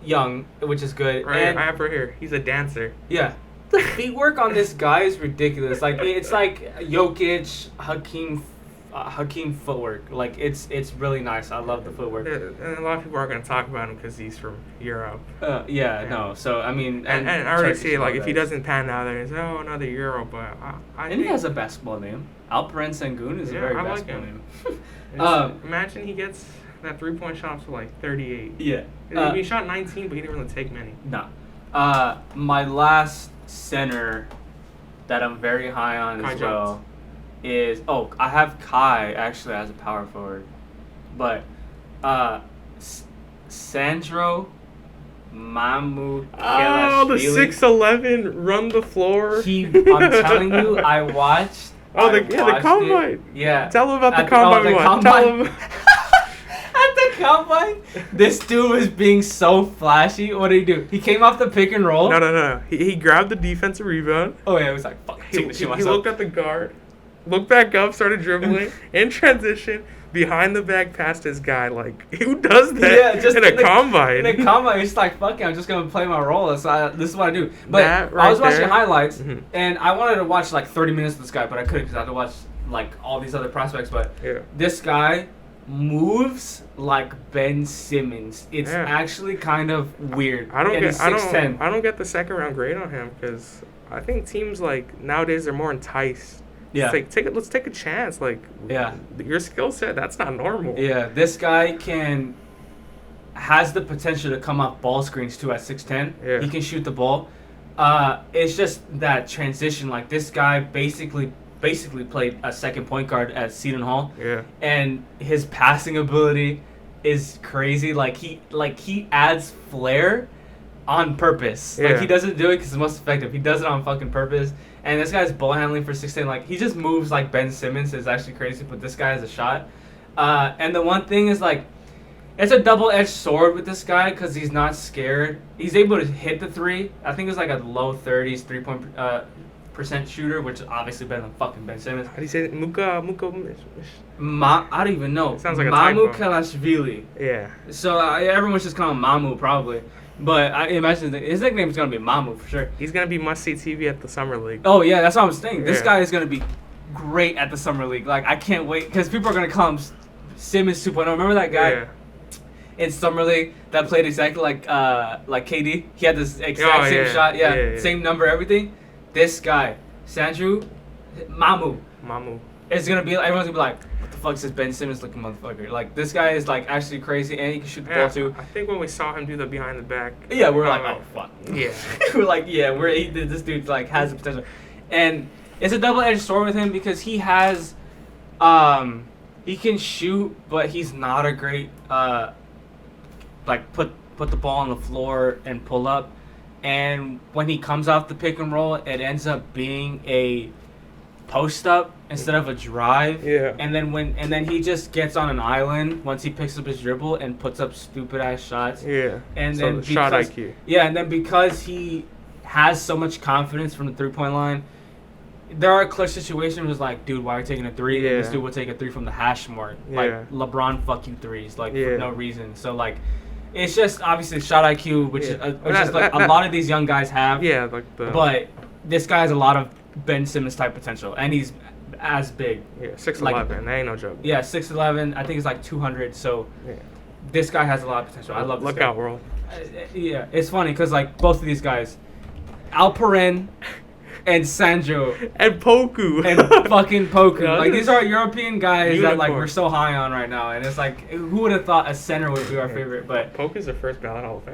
young, which is good. Right, I have right here. He's a dancer. Yeah. The feet work on this guy is ridiculous. Like, it's like Jokic, Hakeem footwork. Like, it's really nice. I love the footwork. And a lot of people are going to talk about him because he's from Europe. No. So, I mean... And I already see it. Like, if he doesn't pan out there, he's another Euro. But I think he has a basketball name. Alperen Sengun is a very basketball name. Imagine he gets that 3-point shot for like 38. Yeah. He shot 19, but he didn't really take many. No. My last center that I'm very high on Kai as well is I have Kai actually as a power forward, but Sandro Mamukelashvili. Oh, the 6'11", run the floor. I'm telling you, I watched. The combine. Yeah. Tell him about the combine one. Tell him. At the combine, this dude was being so flashy. What did he do? He came off the pick and roll. No. He grabbed the defensive rebound. Oh yeah, it was like fuck. He looked at the guard, looked back up, started dribbling in transition. Behind the back past his guy, like, who does that in a combine? In a combine, it's like, fuck it, I'm just going to play my role. This is what I do. But I was watching highlights, and I wanted to watch, like, 30 minutes of this guy, but I couldn't because I had to watch, like, all these other prospects. But this guy moves like Ben Simmons. It's actually kind of weird. I don't get the second round grade on him because I think teams, like, nowadays are more enticed. Yeah. It's like, let's take a chance. Like, your skill set, that's not normal. Yeah, this guy has the potential to come off ball screens too at 6'10". Yeah. He can shoot the ball. It's just that transition. Like, this guy basically played a second point guard at Seton Hall. Yeah. And his passing ability is crazy. Like he adds flair on purpose. Yeah. Like, he doesn't do it because it's most effective. He does it on fucking purpose. And this guy's ball handling for 16, like, he just moves like Ben Simmons. It's actually crazy, but this guy has a shot. And the one thing is, like, it's a double-edged sword with this guy because he's not scared. He's able to hit the three. I think it's like a low 30s three-point percent shooter, which is obviously better than fucking Ben Simmons. How do you say it? I don't even know. It sounds like a Mamukelashvili. Yeah. So everyone's just calling him Mamu probably. But I imagine his nickname is going to be Mamu for sure. He's going to be must-see TV at the Summer League. Oh, yeah, that's what I'm saying. This guy is going to be great at the Summer League. Like, I can't wait because people are going to call him Simmons 2.0. Remember that guy in Summer League that played exactly like KD? He had this exact same shot. Yeah, same number, everything. This guy, Sandro Mamu. It's going to be, everyone's going to be like, fuck is this Ben Simmons looking motherfucker? Like, this guy is, like, actually crazy, and he can shoot the ball too. I think when we saw him do the behind the back, we're like, oh fuck. Yeah. We're like, this dude, like, has the potential, and it's a double-edged sword with him because he has, he can shoot, but he's not a great, like, put the ball on the floor and pull up, and when he comes off the pick and roll, it ends up being a post up instead of a drive. Yeah. And then he just gets on an island once he picks up his dribble and puts up stupid ass shots. Yeah. And so then shot IQ. Yeah, and then because he has so much confidence from the 3-point line, there are clutch situations where it's like, dude, why are you taking a three? And this dude will take a three from the hash mark. Like, LeBron fuck you threes, like, for no reason. So, like, it's just obviously shot IQ, which is like a lot of these young guys have. Yeah, but this guy has a lot of Ben Simmons type potential, and he's as big. Yeah, 6'11", like, that ain't no joke. Yeah, 6'11", I think it's like 200, so this guy has a lot of potential. I love this guy. Look out, world. Yeah, it's funny because, like, both of these guys, Alperen and Sandro. And Poku. And fucking Poku. Like, these are European guys that, like, we're so high on right now, and it's like, who would have thought a center would be our favorite, but... Poku's the first ballot Hall of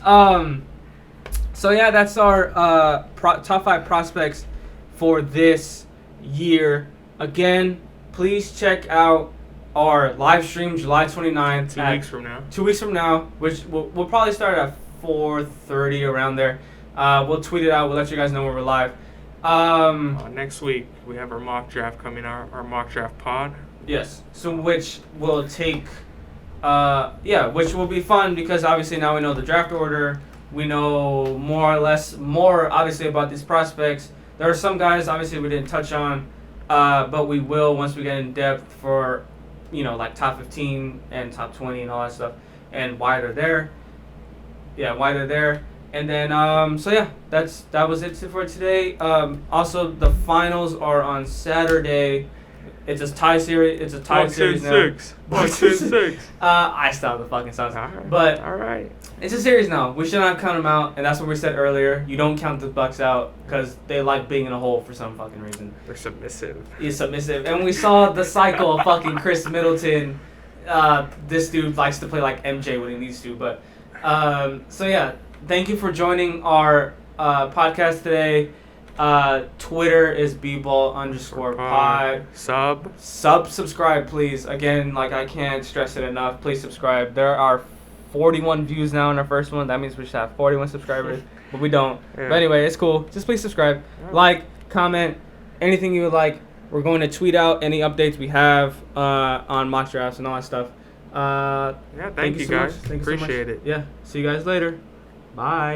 Fame. So, yeah, that's our top 5 prospects for this year. Again, please check out our live stream July 29th. 2 weeks from now. 2 weeks from now, which we'll probably start at 4:30 around there. We'll tweet it out. We'll let you guys know when we're live. Next week, we have our mock draft coming out, our mock draft pod. Yes. So, which will take, which will be fun because obviously now we know the draft order. We know more obviously about these prospects. There are some guys obviously we didn't touch on, but we will once we get in depth for, like top 15 and top 20 and all that stuff, and why they're there. Yeah, why they're there. And then, that was it for today. Also, the finals are on Saturday. It's a tie series. It's a tie series now. 6. I still have the fucking sauce. But all right. It's a series now. We should not count them out, and that's what we said earlier. You don't count the Bucks out because they like being in a hole for some fucking reason. They're submissive. He's submissive, and we saw the cycle of fucking Chris Middleton. This dude likes to play like MJ when he needs to, but thank you for joining our podcast today. Twitter is bball_pod. Subscribe, please. Again, like I can't stress it enough. Please subscribe. There are 41 views now in our first one. That means we should have 41 subscribers, but we don't. Yeah. But anyway, it's cool. Just please subscribe, like, comment, anything you would like. We're going to tweet out any updates we have on mock drafts and all that stuff. Thank you guys. Thank you Appreciate so much. it. Yeah. See you guys later. Bye.